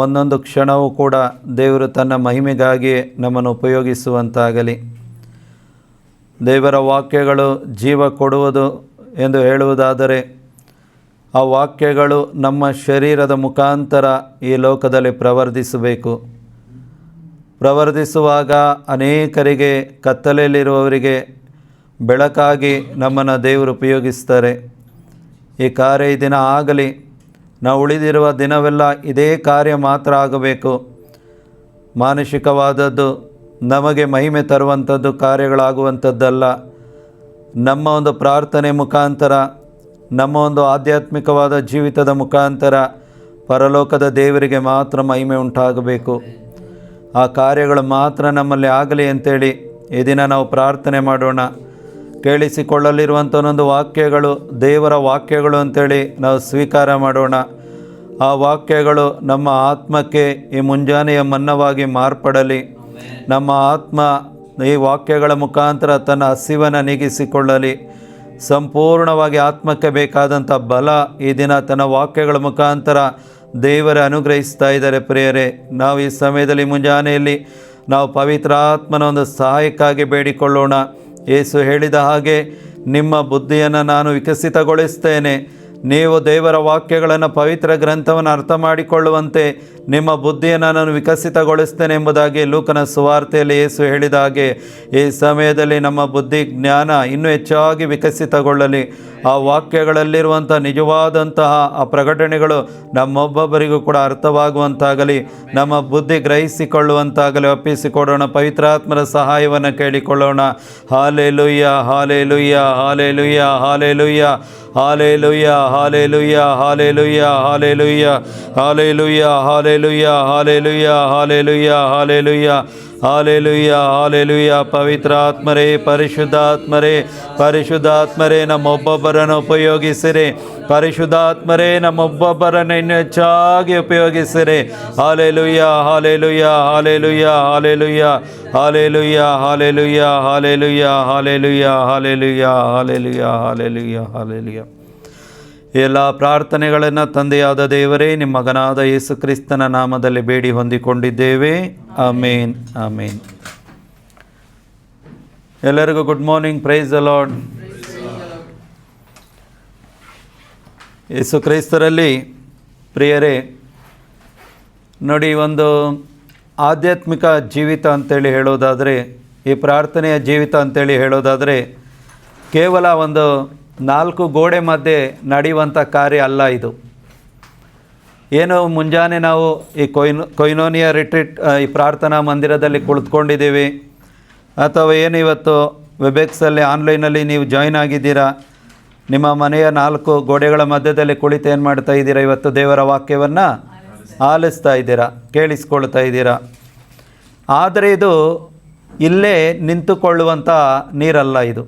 ಒಂದೊಂದು ಕ್ಷಣವೂ ಕೂಡ ದೇವರು ತನ್ನ ಮಹಿಮೆಗಾಗಿ ನಮ್ಮನ್ನು ಉಪಯೋಗಿಸುವಂತಾಗಲಿ. ದೇವರ ವಾಕ್ಯಗಳು ಜೀವ ಕೊಡುವುದು ಎಂದು ಹೇಳುವುದಾದರೆ ಆ ವಾಕ್ಯಗಳು ನಮ್ಮ ಶರೀರದ ಮುಖಾಂತರ ಈ ಲೋಕದಲ್ಲಿ ಪ್ರವರ್ಧಿಸಬೇಕು. ಪ್ರವರ್ಧಿಸುವಾಗ ಅನೇಕರಿಗೆ, ಕತ್ತಲೆಯಲ್ಲಿರುವವರಿಗೆ ಬೆಳಕಾಗಿ ನಮ್ಮನ್ನು ದೇವರು ಉಪಯೋಗಿಸ್ತಾರೆ. ಈ ಕಾರ್ಯ ಈ ದಿನ ಆಗಲಿ. ನಾವು ಉಳಿದಿರುವ ದಿನವೆಲ್ಲ ಇದೇ ಕಾರ್ಯ ಮಾತ್ರ ಆಗಬೇಕು. ಮಾನಸಿಕವಾದದ್ದು, ನಮಗೆ ಮಹಿಮೆ ತರುವಂಥದ್ದು ಕಾರ್ಯಗಳಾಗುವಂಥದ್ದಲ್ಲ. ನಮ್ಮ ಒಂದು ಪ್ರಾರ್ಥನೆ ಮುಖಾಂತರ, ನಮ್ಮ ಒಂದು ಆಧ್ಯಾತ್ಮಿಕವಾದ ಜೀವಿತದ ಮುಖಾಂತರ ಪರಲೋಕದ ದೇವರಿಗೆ ಮಾತ್ರ ಮಹಿಮೆ ಉಂಟಾಗಬೇಕು. ಆ ಕಾರ್ಯಗಳು ಮಾತ್ರ ನಮ್ಮಲ್ಲಿ ಆಗಲಿ ಅಂತೇಳಿ ಈ ದಿನ ನಾವು ಪ್ರಾರ್ಥನೆ ಮಾಡೋಣ. ಕೇಳಿಸಿಕೊಳ್ಳಲಿರುವಂಥ ಒಂದೊಂದು ವಾಕ್ಯಗಳು ದೇವರ ವಾಕ್ಯಗಳು ಅಂತೇಳಿ ನಾವು ಸ್ವೀಕಾರ ಮಾಡೋಣ. ಆ ವಾಕ್ಯಗಳು ನಮ್ಮ ಆತ್ಮಕ್ಕೆ ಈ ಮುಂಜಾನೆಯ ಮನ್ನವಾಗಿ ಮಾರ್ಪಡಲಿ. ನಮ್ಮ ಆತ್ಮ ಈ ವಾಕ್ಯಗಳ ಮುಖಾಂತರ ತನ್ನ ಹಸಿವನ್ನು ನೀಗಿಸಿಕೊಳ್ಳಲಿ. ಸಂಪೂರ್ಣವಾಗಿ ಆತ್ಮಕ್ಕೆ ಬೇಕಾದಂಥ ಬಲ ಈ ದಿನ ತನ್ನ ವಾಕ್ಯಗಳ ಮುಖಾಂತರ ದೇವರ ಅನುಗ್ರಹಿಸ್ತಾ ಇದ್ದಾರೆ. ಪ್ರಿಯರೇ, ನಾವು ಈ ಸಮಯದಲ್ಲಿ ಮುಂಜಾನೆಯಲ್ಲಿ ನಾವು ಪವಿತ್ರಾತ್ಮನ ಒಂದು ಸಹಾಯಕ್ಕಾಗಿ ಬೇಡಿಕೊಳ್ಳೋಣ. ಯೇಸು ಹೇಳಿದ ಹಾಗೆ, ನಿಮ್ಮ ಬುದ್ಧಿಯನ್ನು ನಾನು ವಿಕಸಿತಗೊಳಿಸ್ತೇನೆ. ನೀವು ದೇವರ ವಾಕ್ಯಗಳನ್ನು, ಪವಿತ್ರ ಗ್ರಂಥವನ್ನು ಅರ್ಥ ಮಾಡಿಕೊಳ್ಳುವಂತೆ ನಿಮ್ಮ ಬುದ್ಧಿಯನ್ನು ನಾನು ವಿಕಸಿತಗೊಳಿಸ್ತೇನೆ ಎಂಬುದಾಗಿ ಲೂಕನ ಸುವಾರ್ತೆಯಲ್ಲಿ ಯೇಸು ಹೇಳಿದ ಹಾಗೆ ಈ ಸಮಯದಲ್ಲಿ ನಮ್ಮ ಬುದ್ಧಿ ಜ್ಞಾನ ಇನ್ನೂ ಹೆಚ್ಚಾಗಿ ವಿಕಸಿತಗೊಳ್ಳಲಿ. ಆ ವಾಕ್ಯಗಳಲ್ಲಿರುವಂಥ ನಿಜವಾದಂತಹ ಆ ಪ್ರಕಟಣೆಗಳು ನಮ್ಮೊಬ್ಬೊಬ್ಬರಿಗೂ ಕೂಡ ಅರ್ಥವಾಗುವಂತಾಗಲಿ, ನಮ್ಮ ಬುದ್ಧಿ ಗ್ರಹಿಸಿಕೊಳ್ಳುವಂತಾಗಲಿ ಒಪ್ಪಿಸಿಕೊಡೋಣ. ಪವಿತ್ರಾತ್ಮರ ಸಹಾಯವನ್ನು ಕೇಳಿಕೊಳ್ಳೋಣ. Hallelujah, hallelujah, hallelujah, hallelujah, hallelujah, hallelujah, hallelujah, hallelujah, hallelujah, hallelujah, hallelujah, hallelujah, hallelujah, hallelujah, hallelujah. ಪವಿತ್ರಾತ್ಮರೇ, ಪರಿಶುದ್ಧಾತ್ಮರೇ, ಪರಿಶುದ್ಧಾತ್ಮರೇ, ನಮ್ಮೊಬ್ಬೊಬ್ಬರನ್ನು ಉಪಯೋಗಿಸಿರಿ. ಪರಿಶುದ್ಧಾತ್ಮರೇ, ನಮ್ಮೊಬ್ಬೊಬ್ಬರನ್ನು ಇನ್ನೂ ಹೆಚ್ಚಾಗಿ ಉಪಯೋಗಿಸಿರಿ. Hallelujah, hallelujah, hallelujah, hallelujah, hallelujah, hallelujah, hallelujah, hallelujah, hallelujah, hallelujah, hallelujah, hallelujah. ಎಲ್ಲ ಪ್ರಾರ್ಥನೆಗಳನ್ನು ತಂದೆಯಾದ ದೇವರೇ, ನಿಮ್ಮ ಮಗನಾದ ಯೇಸು ಕ್ರಿಸ್ತನ ನಾಮದಲ್ಲಿ ಬೇಡಿ ಹೊಂದಿಕೊಂಡಿದ್ದೇವೆ. Amen, amen. ಎಲ್ಲರಿಗೂ good morning. Praise the Lord. ಯೇಸು ಕ್ರೈಸ್ತರಲ್ಲಿ ಪ್ರಿಯರೇ, ನೋಡಿ, ಒಂದು ಆಧ್ಯಾತ್ಮಿಕ ಜೀವಿತ ಅಂತೇಳಿ ಹೇಳೋದಾದರೆ, ಈ ಪ್ರಾರ್ಥನೆಯ ಜೀವಿತ ಅಂತೇಳಿ ಹೇಳೋದಾದರೆ ಕೇವಲ ಒಂದು 4 ಗೋಡೆ ಮಧ್ಯೆ ನಡೆಯುವಂಥ ಕಾರ್ಯ ಅಲ್ಲ ಇದು. ಏನು ಮುಂಜಾನೆ ನಾವು ಈ ಕೊಯ್ನೋನಿಯ ರಿಟ್ರೀಟ್ ಈ ಪ್ರಾರ್ಥನಾ ಮಂದಿರದಲ್ಲಿ ಕುಳಿತುಕೊಂಡಿದ್ದೀವಿ, ಅಥವಾ ಏನು ಇವತ್ತು ವೆಬೆಕ್ಸಲ್ಲಿ ಆನ್ಲೈನಲ್ಲಿ ನೀವು ಜಾಯ್ನ್ ಆಗಿದ್ದೀರಾ, ನಿಮ್ಮ ಮನೆಯ 4 ಗೋಡೆಗಳ ಮಧ್ಯದಲ್ಲಿ ಕುಳಿತು ಏನು ಮಾಡ್ತಾ ಇದ್ದೀರಾ? ಇವತ್ತು ದೇವರ ವಾಕ್ಯವನ್ನು ಆಲಿಸ್ತಾ ಇದ್ದೀರಾ, ಕೇಳಿಸ್ಕೊಳ್ತಾ ಇದ್ದೀರಾ. ಆದರೆ ಇದು ಇಲ್ಲೇ ನಿಂತುಕೊಳ್ಳುವಂಥ ನೀರಲ್ಲ. ಇದು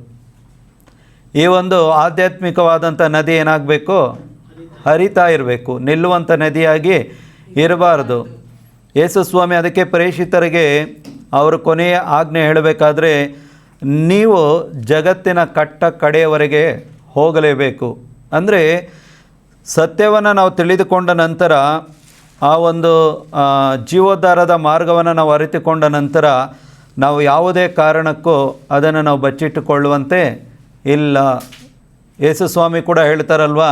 ಈ ಒಂದು ಆಧ್ಯಾತ್ಮಿಕವಾದಂಥ ನದಿ ಏನಾಗಬೇಕು? ಹರಿತಾ ಇರಬೇಕು, ನಿಲ್ಲುವಂಥ ನದಿಯಾಗಿ ಇರಬಾರ್ದು. ಯೇಸು ಸ್ವಾಮಿ ಅದಕ್ಕೆ ಪ್ರೇಷಿತರಿಗೆ ಅವರು ಕೊನೆಯ ಆಜ್ಞೆ ಹೇಳಬೇಕಾದ್ರೆ, ನೀವು ಜಗತ್ತಿನ ಕಡೆಯವರೆಗೆ ಹೋಗಲೇಬೇಕು. ಅಂದರೆ ಸತ್ಯವನ್ನು ನಾವು ತಿಳಿದುಕೊಂಡ ನಂತರ, ಆ ಒಂದು ಜೀವೋದ್ಧಾರದ ಮಾರ್ಗವನ್ನು ನಾವು ಅರಿತುಕೊಂಡ ನಂತರ ನಾವು ಯಾವುದೇ ಕಾರಣಕ್ಕೂ ಅದನ್ನು ನಾವು ಬಚ್ಚಿಟ್ಟುಕೊಳ್ಳುವಂತೆ ಇಲ್ಲ. ಯೇಸು ಸ್ವಾಮಿ ಕೂಡ ಹೇಳ್ತಾರಲ್ವ,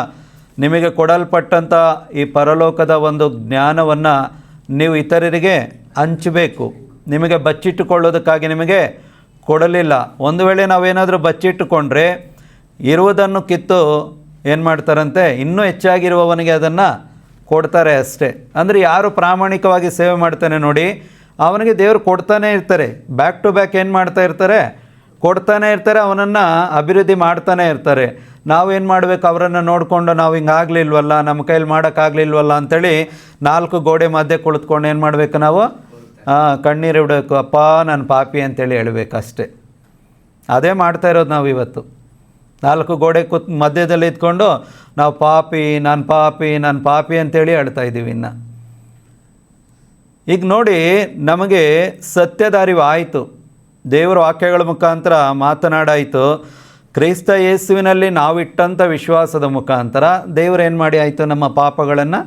ನಿಮಗೆ ಕೊಡಲ್ಪಟ್ಟಂಥ ಈ ಪರಲೋಕದ ಒಂದು ಜ್ಞಾನವನ್ನು ನೀವು ಇತರರಿಗೆ ಹಂಚಬೇಕು, ನಿಮಗೆ ಬಚ್ಚಿಟ್ಟುಕೊಳ್ಳೋದಕ್ಕಾಗಿ ನಿಮಗೆ ಕೊಡಲಿಲ್ಲ. ಒಂದು ವೇಳೆ ನಾವೇನಾದರೂ ಬಚ್ಚಿಟ್ಟುಕೊಂಡ್ರೆ ಇರುವುದನ್ನು ಕಿತ್ತು ಏನು ಮಾಡ್ತಾರಂತೆ, ಇನ್ನೂ ಹೆಚ್ಚಾಗಿರುವವನಿಗೆ ಅದನ್ನು ಕೊಡ್ತಾರೆ ಅಷ್ಟೇ. ಅಂದರೆ ಯಾರು ಪ್ರಾಮಾಣಿಕವಾಗಿ ಸೇವೆ ಮಾಡ್ತಾನೆ ನೋಡಿ, ಅವನಿಗೆ ದೇವರು ಕೊಡ್ತಾನೆ ಇರ್ತಾರೆ. ಬ್ಯಾಕ್ ಟು ಬ್ಯಾಕ್ ಏನು ಮಾಡ್ತಾ ಇರ್ತಾರೆ? ಕೊಡ್ತಾನೆ ಇರ್ತಾರೆ, ಅವನನ್ನು ಅಭಿವೃದ್ಧಿ ಮಾಡ್ತಾನೆ ಇರ್ತಾರೆ. ನಾವೇನು ಮಾಡಬೇಕು? ಅವರನ್ನು ನೋಡಿಕೊಂಡು ನಾವು ಹಿಂಗಾಗಲಿಲ್ವಲ್ಲ, ನಮ್ಮ ಕೈಯಲ್ಲಿ ಮಾಡೋಕ್ಕಾಗಲಿಲ್ವಲ್ಲ ಅಂಥೇಳಿ 4 ಗೋಡೆ ಮಧ್ಯೆ ಕುಳಿತುಕೊಂಡು ಏನು ಮಾಡಬೇಕು? ನಾವು ಕಣ್ಣೀರು ಬಿಡಬೇಕು, ಅಪ್ಪ ನಾನು ಪಾಪಿ ಅಂತೇಳಿ ಹೇಳಬೇಕು ಅಷ್ಟೇ. ಅದೇ ಮಾಡ್ತಾ ಇರೋದು ನಾವು ಇವತ್ತು. 4 ಗೋಡೆ ಮಧ್ಯದಲ್ಲಿ ಇದ್ಕೊಂಡು ನಾವು ಪಾಪಿ, ನಾನು ಪಾಪಿ, ನಾನು ಪಾಪಿ ಅಂತೇಳಿ ಹೇಳ್ತಾ ಇದ್ದೀವಿ. ಇನ್ನು ಈಗ ನೋಡಿ, ನಮಗೆ ಸತ್ಯದ ಅರಿವು ಆಯಿತು, ದೇವರ ವಾಕ್ಯಗಳ ಮುಖಾಂತರ ಮಾತನಾಡಾಯಿತು. ಕ್ರಿಸ್ತ ಯೇಸುವಿನಲ್ಲಿ ನಾವಿಟ್ಟಂಥ ವಿಶ್ವಾಸದ ಮುಖಾಂತರ ದೇವರು ಏನು ಮಾಡಿ ಆಯಿತು? ನಮ್ಮ ಪಾಪಗಳನ್ನು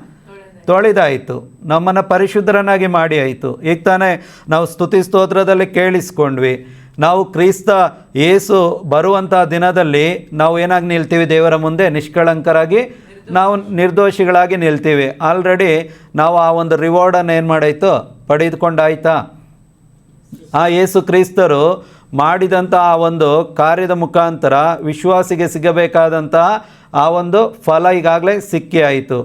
ತೊಳೆದಾಯಿತು, ನಮ್ಮನ್ನು ಪರಿಶುದ್ಧರನ್ನಾಗಿ ಮಾಡಿ ಆಯಿತು. ಈಗ ತಾನೇ ನಾವು ಸ್ತುತಿ ಸ್ತೋತ್ರದಲ್ಲಿ ಕೇಳಿಸ್ಕೊಂಡ್ವಿ, ನಾವು ಕ್ರಿಸ್ತ ಯೇಸು ಬರುವಂಥ ದಿನದಲ್ಲಿ ನಾವು ಏನಾಗಿ ನಿಲ್ತೀವಿ? ದೇವರ ಮುಂದೆ ನಿಷ್ಕಳಂಕರಾಗಿ ನಾವು ನಿರ್ದೋಷಿಗಳಾಗಿ ನಿಲ್ತೀವಿ. ಆಲ್ರೆಡಿ ನಾವು ಆ ಒಂದು ರಿವಾರ್ಡನ್ನು ಏನು ಮಾಡಾಯಿತು? ಪಡೆದುಕೊಂಡಾಯ್ತಾ? ಆ ಯೇಸು ಕ್ರಿಸ್ತರು ಮಾಡಿದಂಥ ಆ ಒಂದು ಕಾರ್ಯದ ಮುಖಾಂತರ ವಿಶ್ವಾಸಿಗೆ ಸಿಗಬೇಕಾದಂಥ ಆ ಒಂದು ಫಲ ಈಗಾಗಲೇ ಸಿಕ್ಕಿ ಆಯಿತು.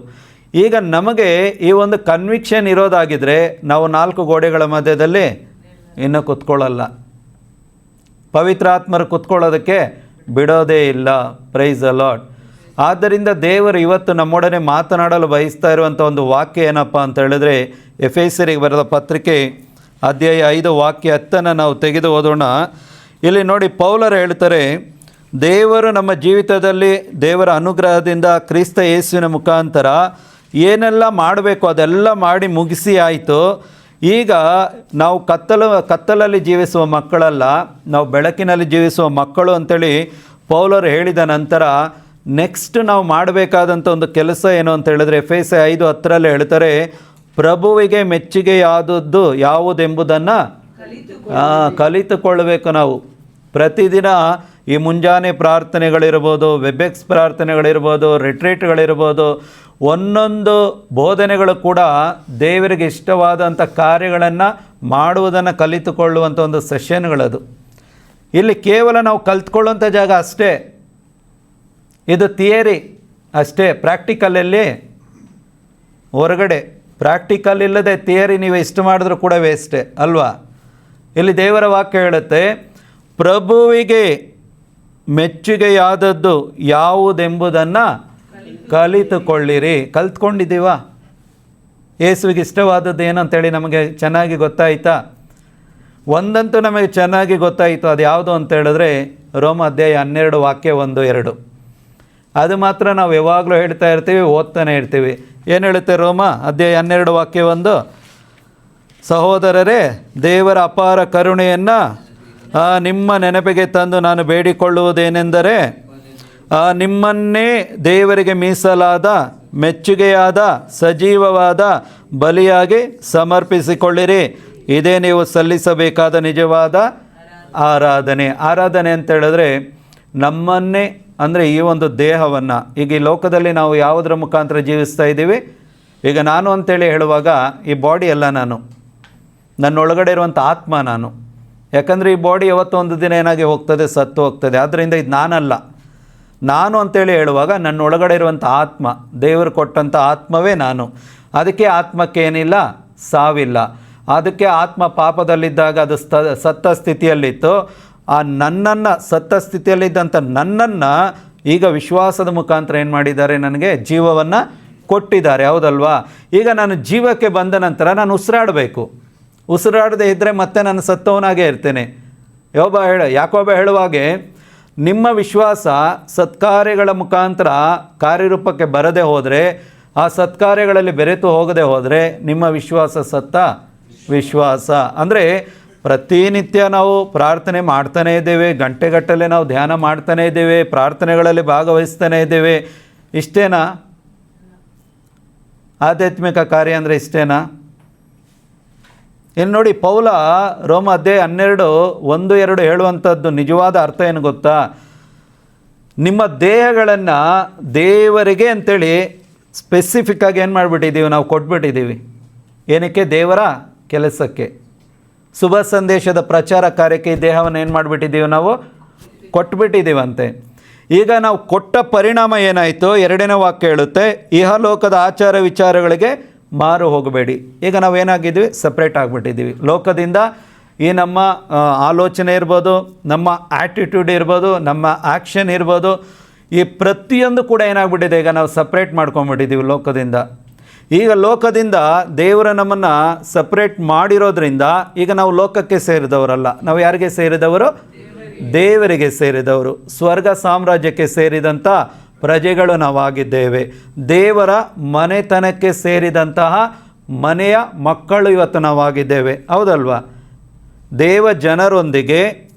ಈಗ ನಮಗೆ ಈ ಒಂದು ಕನ್ವಿಕ್ಷನ್ ಇರೋದಾಗಿದ್ದರೆ ನಾವು 4 ಗೋಡೆಗಳ ಮಧ್ಯದಲ್ಲಿ ಇನ್ನೂ ಕೂತ್ಕೊಳ್ಳಲ್ಲ, ಪವಿತ್ರಾತ್ಮರು ಕೂತ್ಕೊಳ್ಳೋದಕ್ಕೆ ಬಿಡೋದೇ ಇಲ್ಲ. Price the lord. ಆದ್ದರಿಂದ ದೇವರು ಇವತ್ತು ನಮ್ಮೊಡನೆ ಮಾತನಾಡಲು ಬಯಸ್ತಾ ಇರುವಂಥ ಒಂದು ವಾಕ್ಯ ಏನಪ್ಪ ಅಂತ ಹೇಳಿದ್ರೆ, ಎಫೆಸರಿಗೆ ಬರೆದ ಪತ್ರಿಕೆ ಅಧ್ಯಾಯ 5 ವಾಕ್ಯ 10 ನಾವು ತೆಗೆದು ಓದೋಣ. ಇಲ್ಲಿ ನೋಡಿ, ಪೌಲರು ಹೇಳ್ತಾರೆ, ದೇವರು ನಮ್ಮ ಜೀವಿತದಲ್ಲಿ ದೇವರ ಅನುಗ್ರಹದಿಂದ ಕ್ರಿಸ್ತ ಯೇಸುವಿನ ಮುಖಾಂತರ ಏನೆಲ್ಲ ಮಾಡಬೇಕು ಅದೆಲ್ಲ ಮಾಡಿ ಮುಗಿಸಿ ಆಯಿತು. ಈಗ ನಾವು ಕತ್ತಲಲ್ಲಿ ಜೀವಿಸುವ ಮಕ್ಕಳಲ್ಲ, ನಾವು ಬೆಳಕಿನಲ್ಲಿ ಜೀವಿಸುವ ಮಕ್ಕಳು ಅಂತೇಳಿ ಪೌಲರು ಹೇಳಿದ ನಂತರ ನೆಕ್ಸ್ಟ್ ನಾವು ಮಾಡಬೇಕಾದಂಥ ಒಂದು ಕೆಲಸ ಏನು ಅಂತ ಹೇಳಿದ್ರೆ, ಎಫೆಸ 5:10 ಹೇಳ್ತಾರೆ, ಪ್ರಭುವಿಗೆ ಮೆಚ್ಚುಗೆಯಾದದ್ದು ಯಾವುದೆಂಬುದನ್ನು ಕಲಿತುಕೊಳ್ಳಬೇಕು. ನಾವು ಪ್ರತಿದಿನ ಈ ಮುಂಜಾನೆ ಪ್ರಾರ್ಥನೆಗಳಿರ್ಬೋದು, ವೆಬ್ಎಕ್ಸ್ ಪ್ರಾರ್ಥನೆಗಳಿರ್ಬೋದು, ರಿಟ್ರೀಟ್ಗಳಿರ್ಬೋದು, ಒಂದೊಂದು ಬೋಧನೆಗಳು ಕೂಡ ದೇವರಿಗೆ ಇಷ್ಟವಾದಂಥ ಕಾರ್ಯಗಳನ್ನು ಮಾಡುವುದನ್ನು ಕಲಿತುಕೊಳ್ಳುವಂಥ ಒಂದು ಸೆಷನ್ಗಳದು. ಇಲ್ಲಿ ಕೇವಲ ನಾವು ಕಲಿತ್ಕೊಳ್ಳುವಂಥ ಜಾಗ ಅಷ್ಟೇ, ಇದು ಥಿಯರಿ ಅಷ್ಟೇ. ಪ್ರಾಕ್ಟಿಕಲಲ್ಲಿ ಹೊರಗಡೆ, ಪ್ರಾಕ್ಟಿಕಲ್ ಇಲ್ಲದೆ ಥಿಯರಿ ನೀವು ಎಷ್ಟು ಮಾಡಿದ್ರೂ ಕೂಡ ವೇಸ್ಟೇ ಅಲ್ವಾ? ಇಲ್ಲಿ ದೇವರ ವಾಕ್ಯ ಹೇಳುತ್ತೆ, ಪ್ರಭುವಿಗೆ ಮೆಚ್ಚುಗೆಯಾದದ್ದು ಯಾವುದೆಂಬುದನ್ನು ಕಲಿತುಕೊಳ್ಳಿರಿ. ಕಲಿತ್ಕೊಂಡಿದ್ದೀವ? ಯೇಸುವಿಗೆ ಇಷ್ಟವಾದದ್ದು ಏನಂತೇಳಿ ನಮಗೆ ಚೆನ್ನಾಗಿ ಗೊತ್ತಾಯಿತಾ? ಒಂದಂತೂ ನಮಗೆ ಚೆನ್ನಾಗಿ ಗೊತ್ತಾಯಿತು, ಅದು ಯಾವುದು ಅಂತ ಹೇಳಿದ್ರೆ ರೋಮ ಅಧ್ಯಾಯ 12 ವಾಕ್ಯ 1-2. ಅದು ಮಾತ್ರ ನಾವು ಯಾವಾಗಲೂ ಹೇಳ್ತಾ ಇರ್ತೀವಿ, ಓದ್ತಾನೆ ಇರ್ತೀವಿ. ಏನು ಹೇಳುತ್ತೆ ರೋಮ ಅಧ್ಯಾಯ 12 ವಾಕ್ಯ 1? ಸಹೋದರರೇ, ದೇವರ ಅಪಾರ ಕರುಣೆಯನ್ನು ನಿಮ್ಮ ನೆನಪಿಗೆ ತಂದು ನಾನು ಬೇಡಿಕೊಳ್ಳುವುದೇನೆಂದರೆ, ನಿಮ್ಮನ್ನೇ ದೇವರಿಗೆ ಮೀಸಲಾದ ಮೆಚ್ಚುಗೆಯಾದ ಸಜೀವವಾದ ಬಲಿಯಾಗಿ ಸಮರ್ಪಿಸಿಕೊಳ್ಳಿರಿ, ಇದೇ ನೀವು ಸಲ್ಲಿಸಬೇಕಾದ ನಿಜವಾದ ಆರಾಧನೆ. ಆರಾಧನೆ ಅಂತ ಹೇಳಿದ್ರೆ ನಮ್ಮನ್ನೇ, ಅಂದರೆ ಈ ಒಂದು ದೇಹವನ್ನು, ಈಗ ಈ ಲೋಕದಲ್ಲಿ ನಾವು ಯಾವುದರ ಮುಖಾಂತರ ಜೀವಿಸ್ತಾ ಇದ್ದೀವಿ? ಈಗ ನಾನು ಅಂತೇಳಿ ಹೇಳುವಾಗ ಈ ಬಾಡಿ ಎಲ್ಲ ನಾನು, ನನ್ನೊಳಗಡೆ ಇರುವಂಥ ಆತ್ಮ ನಾನು. ಯಾಕಂದರೆ ಈ ಬಾಡಿ ಯಾವತ್ತೊಂದು ದಿನ ಏನಾಗಿ ಹೋಗ್ತದೆ, ಸತ್ತು ಹೋಗ್ತದೆ. ಆದ್ದರಿಂದ ಇದು ನಾನಲ್ಲ. ನಾನು ಅಂತೇಳಿ ಹೇಳುವಾಗ ನನ್ನೊಳಗಡೆ ಇರುವಂಥ ಆತ್ಮ, ದೇವರು ಕೊಟ್ಟಂಥ ಆತ್ಮವೇ ನಾನು. ಅದಕ್ಕೆ ಆತ್ಮಕ್ಕೆ ಏನಿಲ್ಲ, ಸಾವಿಲ್ಲ. ಅದಕ್ಕೆ ಆತ್ಮ ಪಾಪದಲ್ಲಿದ್ದಾಗ ಅದು ಸತ್ತ ಸ್ಥಿತಿಯಲ್ಲಿತ್ತು. ಆ ನನ್ನನ್ನು, ಸತ್ತ ಸ್ಥಿತಿಯಲ್ಲಿದ್ದಂಥ ನನ್ನನ್ನು ಈಗ ವಿಶ್ವಾಸದ ಮುಖಾಂತರ ಏನು ಮಾಡಿದ್ದಾರೆ? ನನಗೆ ಜೀವವನ್ನು ಕೊಟ್ಟಿದ್ದಾರೆ, ಹೌದಲ್ವಾ? ಈಗ ನಾನು ಜೀವಕ್ಕೆ ಬಂದ ನಂತರ ನಾನು ಉಸಿರಾಡಬೇಕು. ಉಸಿರಾಡದೆ ಇದ್ದರೆ ಮತ್ತೆ ನಾನು ಸತ್ತವನಾಗೇ ಇರ್ತೇನೆ. ಯಾಕೋಬ ಹೇಳುವಾಗೆ, ನಿಮ್ಮ ವಿಶ್ವಾಸ ಸತ್ಕಾರ್ಯಗಳ ಮುಖಾಂತರ ಕಾರ್ಯರೂಪಕ್ಕೆ ಬರದೆ ಹೋದರೆ, ಆ ಸತ್ಕಾರ್ಯಗಳಲ್ಲಿ ಬೆರೆತು ಹೋಗದೆ ಹೋದರೆ ನಿಮ್ಮ ವಿಶ್ವಾಸ ಸತ್ತ ವಿಶ್ವಾಸ. ಅಂದರೆ ಪ್ರತಿನಿತ್ಯ ನಾವು ಪ್ರಾರ್ಥನೆ ಮಾಡ್ತಾನೇ ಇದ್ದೇವೆ, ಗಂಟೆಗಟ್ಟಲೆ ನಾವು ಧ್ಯಾನ ಮಾಡ್ತಾನೇ ಇದ್ದೇವೆ, ಪ್ರಾರ್ಥನೆಗಳಲ್ಲಿ ಭಾಗವಹಿಸ್ತಾನೇ ಇದ್ದೇವೆ. ಇಷ್ಟೇನಾ ಆಧ್ಯಾತ್ಮಿಕ ಕಾರ್ಯ? ಅಂದರೆ ಇಷ್ಟೇನಾ? ಇನ್ನು ನೋಡಿ, ಪೌಲ ರೋಮ ಅಧ್ಯಾಯ 12:1-2 ಹೇಳುವಂಥದ್ದು ನಿಜವಾದ ಅರ್ಥ ಏನು ಗೊತ್ತಾ? ನಿಮ್ಮ ದೇಹಗಳನ್ನು ದೇವರಿಗೆ ಅಂತೇಳಿ ಸ್ಪೆಸಿಫಿಕ್ಕಾಗಿ ಏನು ಮಾಡಿಬಿಟ್ಟಿದ್ದೀವಿ? ನಾವು ಕೊಟ್ಬಿಟ್ಟಿದ್ದೀವಿ. ಏನಕ್ಕೆ? ದೇವರ ಕೆಲಸಕ್ಕೆ, ಶುಭ ಸಂದೇಶದ ಪ್ರಚಾರ ಕಾರ್ಯಕ್ಕೆ ಈ ದೇಹವನ್ನು ಏನು ಮಾಡಿಬಿಟ್ಟಿದ್ದೀವಿ? ನಾವು ಕೊಟ್ಬಿಟ್ಟಿದ್ದೀವಂತೆ. ಈಗ ನಾವು ಕೊಟ್ಟ ಪರಿಣಾಮ ಏನಾಯಿತು? 2ನೇ ವಾಕ್ಯ ಹೇಳುತ್ತೆ, ಇಹಲೋಕದ ಆಚಾರ ವಿಚಾರಗಳಿಗೆ ಮಾರು ಹೋಗಬೇಡಿ. ಈಗ ನಾವೇನಾಗಿದ್ವಿ? ಸಪ್ರೇಟ್ ಆಗಿಬಿಟ್ಟಿದ್ದೀವಿ ಲೋಕದಿಂದ. ಈ ನಮ್ಮ ಆಲೋಚನೆ ಇರ್ಬೋದು, ನಮ್ಮ ಆ್ಯಟಿಟ್ಯೂಡ್ ಇರ್ಬೋದು, ನಮ್ಮ ಆ್ಯಕ್ಷನ್ ಇರ್ಬೋದು, ಈ ಪ್ರತಿಯೊಂದು ಕೂಡ ಏನಾಗ್ಬಿಟ್ಟಿದೆ? ಈಗ ನಾವು ಸಪ್ರೇಟ್ ಮಾಡ್ಕೊಂಡ್ಬಿಟ್ಟಿದ್ದೀವಿ ಲೋಕದಿಂದ. ಈಗ ಲೋಕದಿಂದ ದೇವರು ನಮ್ಮನ್ನು ಸಪ್ರೇಟ್ ಮಾಡಿರೋದ್ರಿಂದ ಈಗ ನಾವು ಲೋಕಕ್ಕೆ ಸೇರಿದವರಲ್ಲ. ನಾವು ಯಾರಿಗೆ ಸೇರಿದವರು? ದೇವರಿಗೆ ಸೇರಿದವರು, ಸ್ವರ್ಗ ಸಾಮ್ರಾಜ್ಯಕ್ಕೆ ಸೇರಿದಂಥ ಪ್ರಜೆಗಳು ನಾವಾಗಿದ್ದೇವೆ. ದೇವರ ಮನೆತನಕ್ಕೆ ಸೇರಿದಂತಹ ಮನೆಯ ಮಕ್ಕಳು ಇವತ್ತು ನಾವಾಗಿದ್ದೇವೆ, ಹೌದಲ್ವಾ? ದೇವ ಜನರೊಂದಿಗೆ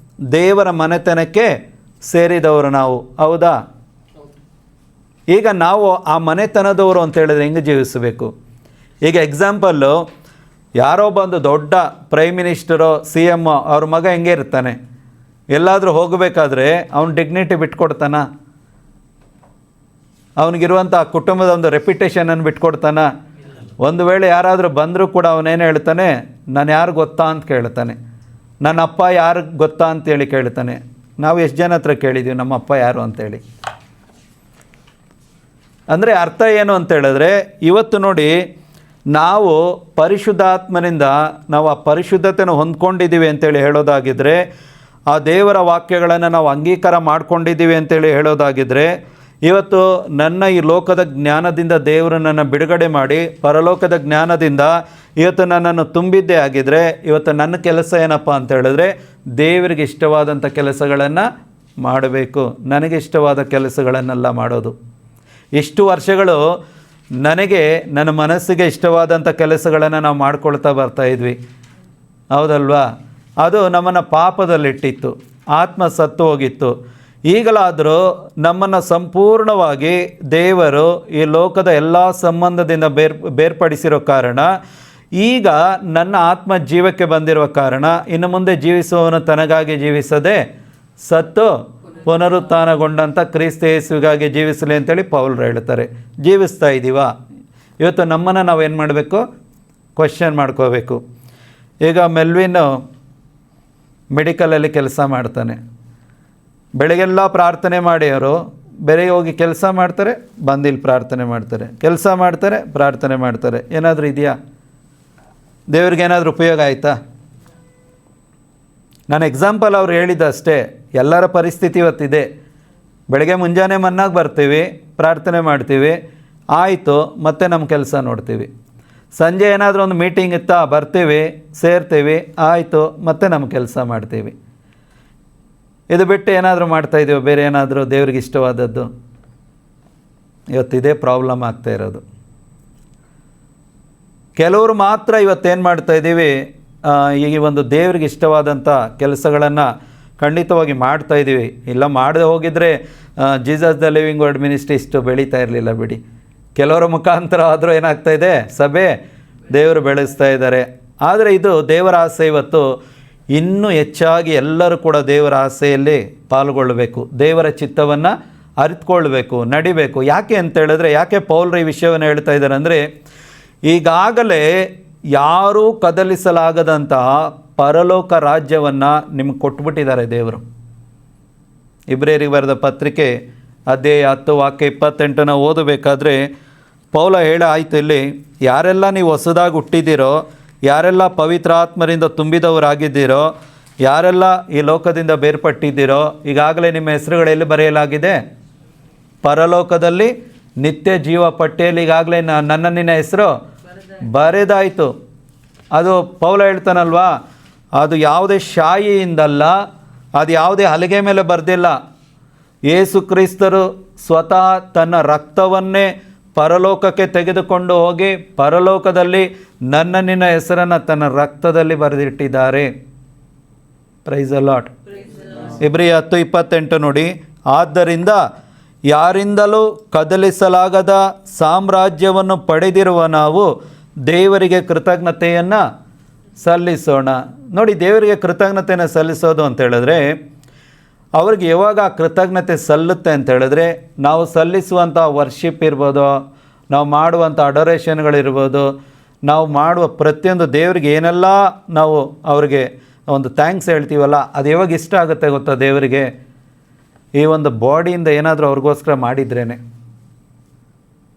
ದೇವರ ಮನೆತನಕ್ಕೆ ಸೇರಿದವರು ನಾವು, ಹೌದಾ? ಈಗ ನಾವು ಆ ಮನೆತನದವರು ಅಂತ ಹೇಳಿದ್ರೆ ಹೆಂಗೆ ಜೀವಿಸಬೇಕು? ಈಗ ಎಕ್ಸಾಂಪಲ್ಲು, ಯಾರೋ ಬಂದು ದೊಡ್ಡ ಪ್ರೈಮ್ ಮಿನಿಸ್ಟರೋ CM ಅವ್ರ ಮಗ ಹೆಂಗೆ ಇರ್ತಾನೆ? ಎಲ್ಲಾದರೂ ಹೋಗಬೇಕಾದ್ರೆ ಅವನು ಡಿಗ್ನಿಟಿ ಬಿಟ್ಕೊಡ್ತಾನ? ಅವನಿಗಿರುವಂಥ ಕುಟುಂಬದ ಒಂದು ರೆಪ್ಯುಟೇಷನನ್ನು ಬಿಟ್ಕೊಡ್ತಾನ? ಒಂದು ವೇಳೆ ಯಾರಾದರೂ ಬಂದರೂ ಕೂಡ ಅವನೇನು ಹೇಳ್ತಾನೆ? ನಾನು ಯಾರು ಗೊತ್ತಾ ಅಂತ ಕೇಳ್ತಾನೆ. ನನ್ನ ಅಪ್ಪ ಯಾರು ಗೊತ್ತಾ ಅಂತೇಳಿ ಕೇಳ್ತಾನೆ. ನಾವು ಎಷ್ಟು ಜನ ಹತ್ರ ಕೇಳಿದ್ದೀವಿ ನಮ್ಮ ಅಪ್ಪ ಯಾರು ಅಂತೇಳಿ? ಅಂದರೆ ಅರ್ಥ ಏನು ಅಂತ ಹೇಳಿದ್ರೆ, ಇವತ್ತು ನೋಡಿ, ನಾವು ಪರಿಶುದ್ಧಾತ್ಮನಿಂದ ನಾವು ಆ ಪರಿಶುದ್ಧತೆಯನ್ನು ಹೊಂದ್ಕೊಂಡಿದ್ದೀವಿ ಅಂತೇಳಿ ಹೇಳೋದಾಗಿದ್ದರೆ, ಆ ದೇವರ ವಾಕ್ಯಗಳನ್ನು ನಾವು ಅಂಗೀಕಾರ ಮಾಡ್ಕೊಂಡಿದ್ದೀವಿ ಅಂತೇಳಿ ಹೇಳೋದಾಗಿದ್ದರೆ, ಇವತ್ತು ನನ್ನ ಈ ಲೋಕದ ಜ್ಞಾನದಿಂದ ದೇವರು ನನ್ನ ಬಿಡುಗಡೆ ಮಾಡಿ ಪರಲೋಕದ ಜ್ಞಾನದಿಂದ ಇವತ್ತು ನನ್ನನ್ನು ತುಂಬಿದ್ದೇ ಆಗಿದ್ದರೆ, ಇವತ್ತು ನನ್ನ ಕೆಲಸ ಏನಪ್ಪ ಅಂತ ಹೇಳಿದ್ರೆ, ದೇವರಿಗೆ ಇಷ್ಟವಾದಂಥ ಕೆಲಸಗಳನ್ನು ಮಾಡಬೇಕು. ನನಗೆ ಇಷ್ಟವಾದ ಕೆಲಸಗಳನ್ನೆಲ್ಲ ಮಾಡೋದು. ಇಷ್ಟು ವರ್ಷಗಳು ನನಗೆ ನನ್ನ ಮನಸ್ಸಿಗೆ ಇಷ್ಟವಾದಂಥ ಕೆಲಸಗಳನ್ನು ನಾವು ಮಾಡ್ಕೊಳ್ತಾ ಬರ್ತಾಯಿದ್ವಿ, ಹೌದಲ್ವಾ? ಅದು ನಮ್ಮನ್ನು ಪಾಪದಲ್ಲಿಟ್ಟಿತ್ತು, ಆತ್ಮ ಸತ್ತು ಹೋಗಿತ್ತು. ಈಗಲಾದರೂ ನಮ್ಮನ್ನು ಸಂಪೂರ್ಣವಾಗಿ ದೇವರು ಈ ಲೋಕದ ಎಲ್ಲ ಸಂಬಂಧದಿಂದ ಬೇರ್ಪಡಿಸಿರೋ ಕಾರಣ, ಈಗ ನನ್ನ ಆತ್ಮ ಜೀವಕ್ಕೆ ಬಂದಿರುವ ಕಾರಣ, ಇನ್ನು ಮುಂದೆ ಜೀವಿಸುವವನು ತನಗಾಗಿ ಜೀವಿಸದೆ ಸತ್ತು ಪುನರುತ್ಥಾನಗೊಂಡಂಥ ಕ್ರಿಸ್ತ ಯೇಸುವಿಗಾಗಿ ಜೀವಿಸಲಿ ಅಂತೇಳಿ ಪೌಲರು ಹೇಳ್ತಾರೆ. ಜೀವಿಸ್ತಾ ಇದ್ದೀವಾ? ಇವತ್ತು ನಮ್ಮನ್ನು ನಾವೇನು ಮಾಡಬೇಕು? ಕ್ವಶನ್ ಮಾಡ್ಕೋಬೇಕು. ಈಗ ಮೆಲ್ವಿನ್ನು ಮೆಡಿಕಲಲ್ಲಿ ಕೆಲಸ ಮಾಡ್ತಾನೆ. ಬೆಳಗ್ಗೆಲ್ಲ ಪ್ರಾರ್ಥನೆ ಮಾಡಿ ಅವರು ಬೆಳಗ್ಗೆ ಹೋಗಿ ಕೆಲಸ ಮಾಡ್ತಾರೆ, ಬಂದಿಲ್ಲಿ ಪ್ರಾರ್ಥನೆ ಮಾಡ್ತಾರೆ, ಕೆಲಸ ಮಾಡ್ತಾರೆ, ಪ್ರಾರ್ಥನೆ ಮಾಡ್ತಾರೆ. ಏನಾದರೂ ಇದೆಯಾ? ದೇವ್ರಿಗೆ ಏನಾದರೂ ಉಪಯೋಗ ಆಯಿತಾ? ನಾನು ಎಕ್ಸಾಂಪಲ್ ಅವ್ರು ಹೇಳಿದ್ದಷ್ಟೇ. ಎಲ್ಲರ ಪರಿಸ್ಥಿತಿ ಇವತ್ತಿದೆ. ಬೆಳಗ್ಗೆ ಮುಂಜಾನೆ ಮನ್ನಾಗಿ ಬರ್ತೀವಿ, ಪ್ರಾರ್ಥನೆ ಮಾಡ್ತೀವಿ, ಆಯಿತು, ಮತ್ತೆ ನಮ್ಮ ಕೆಲಸ ನೋಡ್ತೀವಿ. ಸಂಜೆ ಏನಾದರೂ ಒಂದು ಮೀಟಿಂಗ್ ಇತ್ತಾ, ಬರ್ತೀವಿ, ಸೇರ್ತೀವಿ, ಆಯಿತು, ಮತ್ತೆ ನಮ್ಮ ಕೆಲಸ ಮಾಡ್ತೀವಿ. ಇದು ಬಿಟ್ಟು ಏನಾದರೂ ಮಾಡ್ತಾಯಿದ್ದೀವಿ ಬೇರೆ ಏನಾದರೂ ದೇವ್ರಿಗೆ ಇಷ್ಟವಾದದ್ದು? ಇವತ್ತಿದೇ ಪ್ರಾಬ್ಲಮ್ ಆಗ್ತಾ ಇರೋದು. ಕೆಲವರು ಮಾತ್ರ ಇವತ್ತೇನು ಮಾಡ್ತಾಯಿದ್ದೀವಿ, ಈ ಒಂದು ದೇವ್ರಿಗೆ ಇಷ್ಟವಾದಂಥ ಕೆಲಸಗಳನ್ನು ಖಂಡಿತವಾಗಿ ಮಾಡ್ತಾಯಿದ್ದೀವಿ. ಇಲ್ಲ ಮಾಡದೆ ಹೋಗಿದರೆ Jesus the living word ministry ಇಷ್ಟು ಬೆಳೀತಾ ಇರಲಿಲ್ಲ ಬಿಡಿ. ಕೆಲವರ ಮುಖಾಂತರ ಆದರೂ ಏನಾಗ್ತಾಯಿದೆ, ಸಭೆ ದೇವರು ಬೆಳೆಸ್ತಾ ಇದ್ದಾರೆ. ಆದರೆ ಇದು ದೇವರ ಆಸೆ. ಇವತ್ತು ಇನ್ನೂ ಹೆಚ್ಚಾಗಿ ಎಲ್ಲರೂ ಕೂಡ ದೇವರ ಆಸೆಯಲ್ಲಿ ಪಾಲ್ಗೊಳ್ಳಬೇಕು, ದೇವರ ಚಿತ್ತವನ್ನು ಅರಿತುಕೊಳ್ಬೇಕು, ನಡಿಬೇಕು. ಯಾಕೆ ಅಂತೇಳಿದ್ರೆ, ಯಾಕೆ ಪೌಲರು ಈ ವಿಷಯವನ್ನು ಹೇಳ್ತಾ ಇದ್ದಾರೆ ಅಂದರೆ, ಈಗಾಗಲೇ ಯಾರೂ ಕದಲಿಸಲಾಗದಂತಹ ಪರಲೋಕ ರಾಜ್ಯವನ್ನು ನಿಮ್ಗೆ ಕೊಟ್ಬಿಟ್ಟಿದ್ದಾರೆ ದೇವರು. ಇಬ್ರಿಯರಿಗೆ ಬರೆದ ಪತ್ರಿಕೆ ಅಧ್ಯಾಯ 10 ವಾಕ್ಯ 28 ಓದಬೇಕಾದ್ರೆ ಪೌಲ ಆಯಿತು ಇಲ್ಲಿ, ಯಾರೆಲ್ಲ ನೀವು ಹೊಸದಾಗಿ ಹುಟ್ಟಿದ್ದೀರೋ, ಯಾರೆಲ್ಲ ಪವಿತ್ರಾತ್ಮರಿಂದ ತುಂಬಿದವರಾಗಿದ್ದೀರೋ, ಯಾರೆಲ್ಲ ಈ ಲೋಕದಿಂದ ಬೇರ್ಪಟ್ಟಿದ್ದೀರೋ, ಈಗಾಗಲೇ ನಿಮ್ಮ ಹೆಸರುಗಳೆಲ್ಲಿ ಬರೆಯಲಾಗಿದೆ? ಪರಲೋಕದಲ್ಲಿ ನಿತ್ಯ ಜೀವ ಪಟ್ಟಿಯಲ್ಲಿ ಈಗಾಗಲೇ ನನ್ನ ನಿನ್ನ ಹೆಸರು ಬರೆದಾಯಿತು. ಅದು ಪೌಲ ಹೇಳ್ತಾನಲ್ವಾ, ಅದು ಯಾವುದೇ ಶಾಯಿಯಿಂದಲ್ಲ, ಅದು ಯಾವುದೇ ಹಲಗೆ ಮೇಲೆ ಬರೆದಿಲ್ಲ. ಯೇಸು ಕ್ರಿಸ್ತರು ಸ್ವತಃ ತನ್ನ ರಕ್ತವನ್ನೇ ಪರಲೋಕಕ್ಕೆ ತೆಗೆದುಕೊಂಡು ಹೋಗಿ ಪರಲೋಕದಲ್ಲಿ ನನ್ನ ನಿನ್ನ ಹೆಸರನ್ನು ತನ್ನ ರಕ್ತದಲ್ಲಿ ಬರೆದಿಟ್ಟಿದ್ದಾರೆ. Price the lord. ಇಬ್ರಿಯ 10:28 ನೋಡಿ, ಆದ್ದರಿಂದ ಯಾರಿಂದಲೂ ಕದಲಿಸಲಾಗದ ಸಾಮ್ರಾಜ್ಯವನ್ನು ಪಡೆದಿರುವ ನಾವು ದೇವರಿಗೆ ಕೃತಜ್ಞತೆಯನ್ನು ಸಲ್ಲಿಸೋಣ. ನೋಡಿ, ದೇವರಿಗೆ ಕೃತಜ್ಞತೆಯನ್ನು ಸಲ್ಲಿಸೋದು ಅಂತ ಹೇಳಿದ್ರೆ, ಅವ್ರಿಗೆ ಯಾವಾಗ ಕೃತಜ್ಞತೆ ಸಲ್ಲುತ್ತೆ ಅಂತ ಹೇಳಿದ್ರೆ, ನಾವು ಸಲ್ಲಿಸುವಂಥ ವರ್ಷಿಪ್ ಇರ್ಬೋದು, ನಾವು ಮಾಡುವಂಥ ಅಡೋರೇಷನ್ಗಳಿರ್ಬೋದು, ನಾವು ಮಾಡುವ ಪ್ರತಿಯೊಂದು ದೇವರಿಗೆ ಏನೆಲ್ಲ ನಾವು ಅವ್ರಿಗೆ ಒಂದು ಥ್ಯಾಂಕ್ಸ್ ಹೇಳ್ತೀವಲ್ಲ, ಅದು ಯಾವಾಗ ಇಷ್ಟ ಆಗುತ್ತೆ ಗೊತ್ತಾ ದೇವರಿಗೆ? ಈ ಒಂದು ಬಾಡಿಯಿಂದ ಏನಾದರೂ ಅವ್ರಿಗೋಸ್ಕರ ಮಾಡಿದ್ರೇ,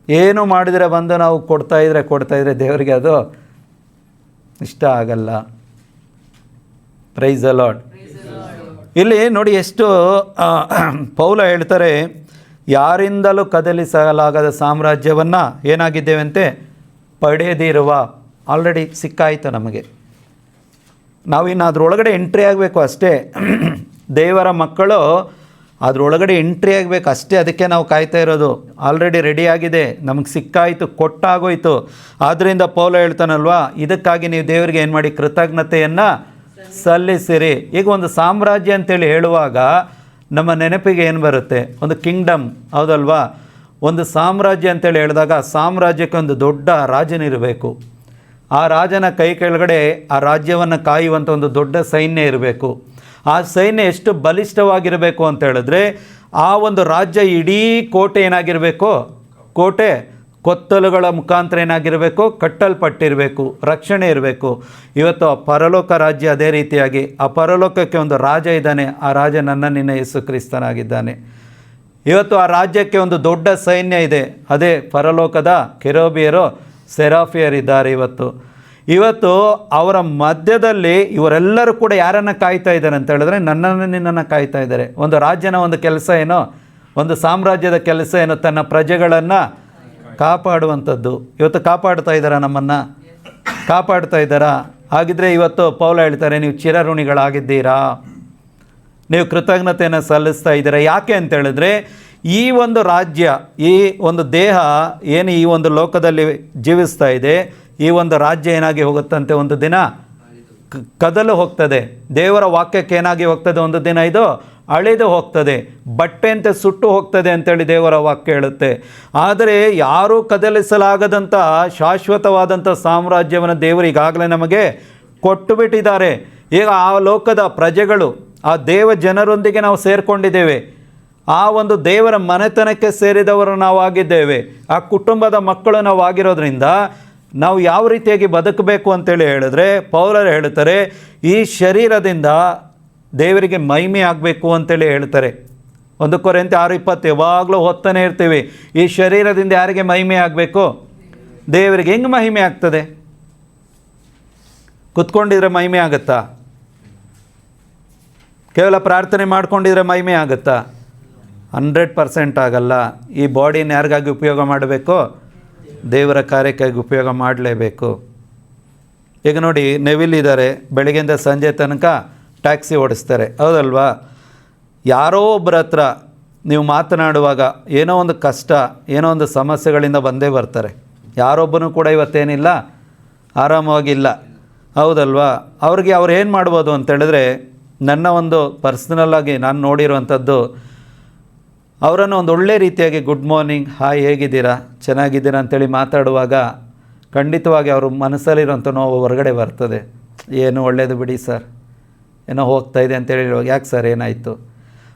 ಏನು ಮಾಡಿದರೆ ಬಂದು ನಾವು ಕೊಡ್ತಾಯಿದ್ರೆ ದೇವರಿಗೆ ಅದು ಇಷ್ಟ ಆಗಲ್ಲ. Price the lord. ಇಲ್ಲಿ ನೋಡಿ ಎಷ್ಟು ಪೌಲ ಹೇಳ್ತಾರೆ, ಯಾರಿಂದಲೂ ಕದಲಿಸಲಾಗದ ಸಾಮ್ರಾಜ್ಯವನ್ನು ಏನಾಗಿದ್ದೇವಂತೆ? ಪಡೆದಿರುವ. ಆಲ್ರೆಡಿ ಸಿಕ್ಕಾಯಿತು ನಮಗೆ. ನಾವಿನ್ನು ಅದರೊಳಗಡೆ ಎಂಟ್ರಿ ಆಗಬೇಕು ಅಷ್ಟೇ. ದೇವರ ಮಕ್ಕಳು ಅದರೊಳಗಡೆ ಎಂಟ್ರಿ ಆಗಬೇಕು ಅಷ್ಟೇ. ಅದಕ್ಕೆ ನಾವು ಕಾಯ್ತಾ ಇರೋದು. ಆಲ್ರೆಡಿ ರೆಡಿಯಾಗಿದೆ, ನಮಗೆ ಸಿಕ್ಕಾಯಿತು, ಕೊಟ್ಟಾಗೋಯ್ತು. ಆದ್ದರಿಂದ ಪೌಲ ಹೇಳ್ತಾನಲ್ವಾ, ಇದಕ್ಕಾಗಿ ನೀವು ದೇವರಿಗೆ ಏನು ಮಾಡಿ? ಕೃತಜ್ಞತೆಯನ್ನು ಸಲ್ಲಿಸಿರಿ. ಈಗ ಒಂದು ಸಾಮ್ರಾಜ್ಯ ಅಂತೇಳಿ ಹೇಳುವಾಗ ನಮ್ಮ ನೆನಪಿಗೆ ಏನು ಬರುತ್ತೆ? ಒಂದು ಕಿಂಗ್ಡಮ್, ಹೌದಲ್ವಾ? ಒಂದು ಸಾಮ್ರಾಜ್ಯ ಅಂತೇಳಿ ಹೇಳಿದಾಗ ಸಾಮ್ರಾಜ್ಯಕ್ಕೆ ಒಂದು ದೊಡ್ಡ ರಾಜನಿರಬೇಕು. ಆ ರಾಜನ ಕೈ ಕೆಳಗಡೆ ಆ ರಾಜ್ಯವನ್ನು ಕಾಯುವಂಥ ಒಂದು ದೊಡ್ಡ ಸೈನ್ಯ ಇರಬೇಕು. ಆ ಸೈನ್ಯ ಎಷ್ಟು ಬಲಿಷ್ಠವಾಗಿರಬೇಕು ಅಂತ ಹೇಳಿದ್ರೆ ಆ ಒಂದು ರಾಜ್ಯ ಇಡೀ ಕೋಟೆ ಏನಾಗಿರಬೇಕು, ಕೋಟೆ ಕೊತ್ತಲುಗಳ ಮುಖಾಂತರ ಏನಾಗಿರಬೇಕು, ಕಟ್ಟಲ್ಪಟ್ಟಿರಬೇಕು, ರಕ್ಷಣೆ ಇರಬೇಕು. ಇವತ್ತು ಆ ಪರಲೋಕ ರಾಜ್ಯ ಅದೇ ರೀತಿಯಾಗಿ ಆ ಪರಲೋಕಕ್ಕೆ ಒಂದು ರಾಜ ಇದ್ದಾನೆ. ಆ ರಾಜ ನನ್ನ ನಿನ್ನ ಯೇಸು ಕ್ರಿಸ್ತನಾಗಿದ್ದಾನೆ. ಇವತ್ತು ಆ ರಾಜ್ಯಕ್ಕೆ ಒಂದು ದೊಡ್ಡ ಸೈನ್ಯ ಇದೆ. ಅದೇ ಪರಲೋಕದ ಕೆರೂಬಿಯರು, ಸೆರಾಫಿಯರಿದ್ದಾರೆ. ಇವತ್ತು ಅವರ ಮಧ್ಯದಲ್ಲಿ ಇವರೆಲ್ಲರೂ ಕೂಡ ಯಾರನ್ನು ಕಾಯ್ತಾ ಇದ್ದಾರೆ ಅಂತ ಹೇಳಿದ್ರೆ ನನ್ನನ್ನು ನಿನ್ನನ್ನು ಕಾಯ್ತಾ ಇದ್ದಾರೆ. ಒಂದು ರಾಜ್ಯನ ಒಂದು ಕೆಲಸ ಏನೋ, ಒಂದು ಸಾಮ್ರಾಜ್ಯದ ಕೆಲಸ ಏನೋ, ತನ್ನ ಪ್ರಜೆಗಳನ್ನು ಕಾಪಾಡುವಂಥದ್ದು. ಇವತ್ತು ಕಾಪಾಡ್ತಾ ಇದ್ದಾರಾ? ನಮ್ಮನ್ನು ಕಾಪಾಡ್ತಾ ಇದ್ದಾರಾ? ಹಾಗಿದ್ರೆ ಇವತ್ತು ಪೌಲ ಹೇಳ್ತಾರೆ, ನೀವು ಚಿರಋಣಿಗಳಾಗಿದ್ದೀರಾ, ನೀವು ಕೃತಜ್ಞತೆಯನ್ನು ಸಲ್ಲಿಸ್ತಾ ಇದ್ದೀರಾ. ಯಾಕೆ ಅಂತ ಹೇಳಿದ್ರೆ ಈ ಒಂದು ರಾಜ್ಯ, ಈ ಒಂದು ದೇಹ ಏನು ಈ ಒಂದು ಲೋಕದಲ್ಲಿ ಜೀವಿಸ್ತಾ ಇದೆ, ಈ ಒಂದು ರಾಜ್ಯ ಏನಾಗಿ ಹೋಗುತ್ತಂತೆ, ಒಂದು ದಿನ ಕದಲು ಹೋಗ್ತದೆ. ದೇವರ ವಾಕ್ಯಕ್ಕೆ ಏನಾಗಿ ಹೋಗ್ತದೆ, ಒಂದು ದಿನ ಇದು ಅಳಿದು ಹೋಗ್ತದೆ, ಬಟ್ಟೆಂತೆ ಸುಟ್ಟು ಹೋಗ್ತದೆ ಅಂತೇಳಿ ದೇವರ ವಾಕ್ಯ ಹೇಳುತ್ತೆ. ಆದರೆ ಯಾರೂ ಕದಲಿಸಲಾಗದಂಥ ಶಾಶ್ವತವಾದಂಥ ಸಾಮ್ರಾಜ್ಯವನ್ನು ದೇವರು ಈಗಾಗಲೇ ನಮಗೆ ಕೊಟ್ಟು ಬಿಟ್ಟಿದ್ದಾರೆ. ಈಗ ಆ ಲೋಕದ ಪ್ರಜೆಗಳು, ಆ ದೇವ ಜನರೊಂದಿಗೆ ನಾವು ಸೇರಿಕೊಂಡಿದ್ದೇವೆ. ಆ ಒಂದು ದೇವರ ಮನೆತನಕ್ಕೆ ಸೇರಿದವರು ನಾವು ಆಗಿದ್ದೇವೆ. ಆ ಕುಟುಂಬದ ಮಕ್ಕಳು ನಾವು ಆಗಿರೋದ್ರಿಂದ ನಾವು ಯಾವ ರೀತಿಯಾಗಿ ಬದುಕಬೇಕು ಅಂತೇಳಿ ಹೇಳಿದ್ರೆ ಪೌಲರು ಹೇಳ್ತಾರೆ, ಈ ಶರೀರದಿಂದ ದೇವರಿಗೆ ಮಹಿಮೆ ಆಗಬೇಕು ಅಂತೇಳಿ ಹೇಳ್ತಾರೆ. 1 ಕೊರಿಂಥಿ 6:20 ಯಾವಾಗಲೂ ಓದ್ತಾನೆ ಇರ್ತೀವಿ. ಈ ಶರೀರದಿಂದ ಯಾರಿಗೆ ಮಹಿಮೆ ಆಗಬೇಕು? ದೇವರಿಗೆ. ಹೆಂಗೆ ಮಹಿಮೆ ಆಗ್ತದೆ? ಕುತ್ಕೊಂಡಿದ್ರೆ ಮಹಿಮೆ ಆಗುತ್ತಾ? ಕೇವಲ ಪ್ರಾರ್ಥನೆ ಮಾಡ್ಕೊಂಡಿದ್ರೆ ಮಹಿಮೆ ಆಗುತ್ತಾ? 100% ಆಗಲ್ಲ. ಈ ಬಾಡಿನ ಯಾರಿಗಾಗಿ ಉಪಯೋಗ ಮಾಡಬೇಕು? ದೇವರ ಕಾರ್ಯಕ್ಕಾಗಿ ಉಪಯೋಗ ಮಾಡಲೇಬೇಕು. ಈಗ ನೋಡಿ, ನೆವಿಲಿದ್ದಾರೆ, ಬೆಳಗ್ಗೆಯಿಂದ ಸಂಜೆ ತನಕ ಟ್ಯಾಕ್ಸಿ ಓಡಿಸ್ತಾರೆ, ಹೌದಲ್ವಾ? ಯಾರೋ ಒಬ್ಬರ ಹತ್ರ ನೀವು ಮಾತನಾಡುವಾಗ ಏನೋ ಒಂದು ಕಷ್ಟ, ಏನೋ ಒಂದು ಸಮಸ್ಯೆಗಳಿಂದ ಬಂದೇ ಬರ್ತಾರೆ. ಯಾರೊಬ್ಬನೂ ಕೂಡ ಇವತ್ತೇನಿಲ್ಲ, ಆರಾಮವಾಗಿಲ್ಲ, ಹೌದಲ್ವಾ? ಅವ್ರಿಗೆ ಅವ್ರು ಏನು ಮಾಡ್ಬೋದು ಅಂತೇಳಿದ್ರೆ, ನನ್ನ ಒಂದು ಪರ್ಸ್ನಲ್ಲಾಗಿ ನಾನು ನೋಡಿರುವಂಥದ್ದು, ಅವರನ್ನು ಒಂದು ಒಳ್ಳೆ ರೀತಿಯಾಗಿ ಗುಡ್ ಮಾರ್ನಿಂಗ್, ಹಾಯ್, ಹೇಗಿದ್ದೀರಾ, ಚೆನ್ನಾಗಿದ್ದೀರಾ ಅಂತೇಳಿ ಮಾತಾಡುವಾಗ ಖಂಡಿತವಾಗಿ ಅವ್ರ ಮನಸ್ಸಲ್ಲಿರೋಂಥ ನೋವು ಹೊರಗಡೆ ಬರ್ತದೆ. ಏನು ಒಳ್ಳೆಯದು ಬಿಡಿ ಸರ್, ಏನೋ ಹೋಗ್ತಾ ಇದೆ ಅಂತೇಳಿ ಹೇಳುವಾಗ, ಯಾಕೆ ಸರ್ ಏನಾಯಿತು,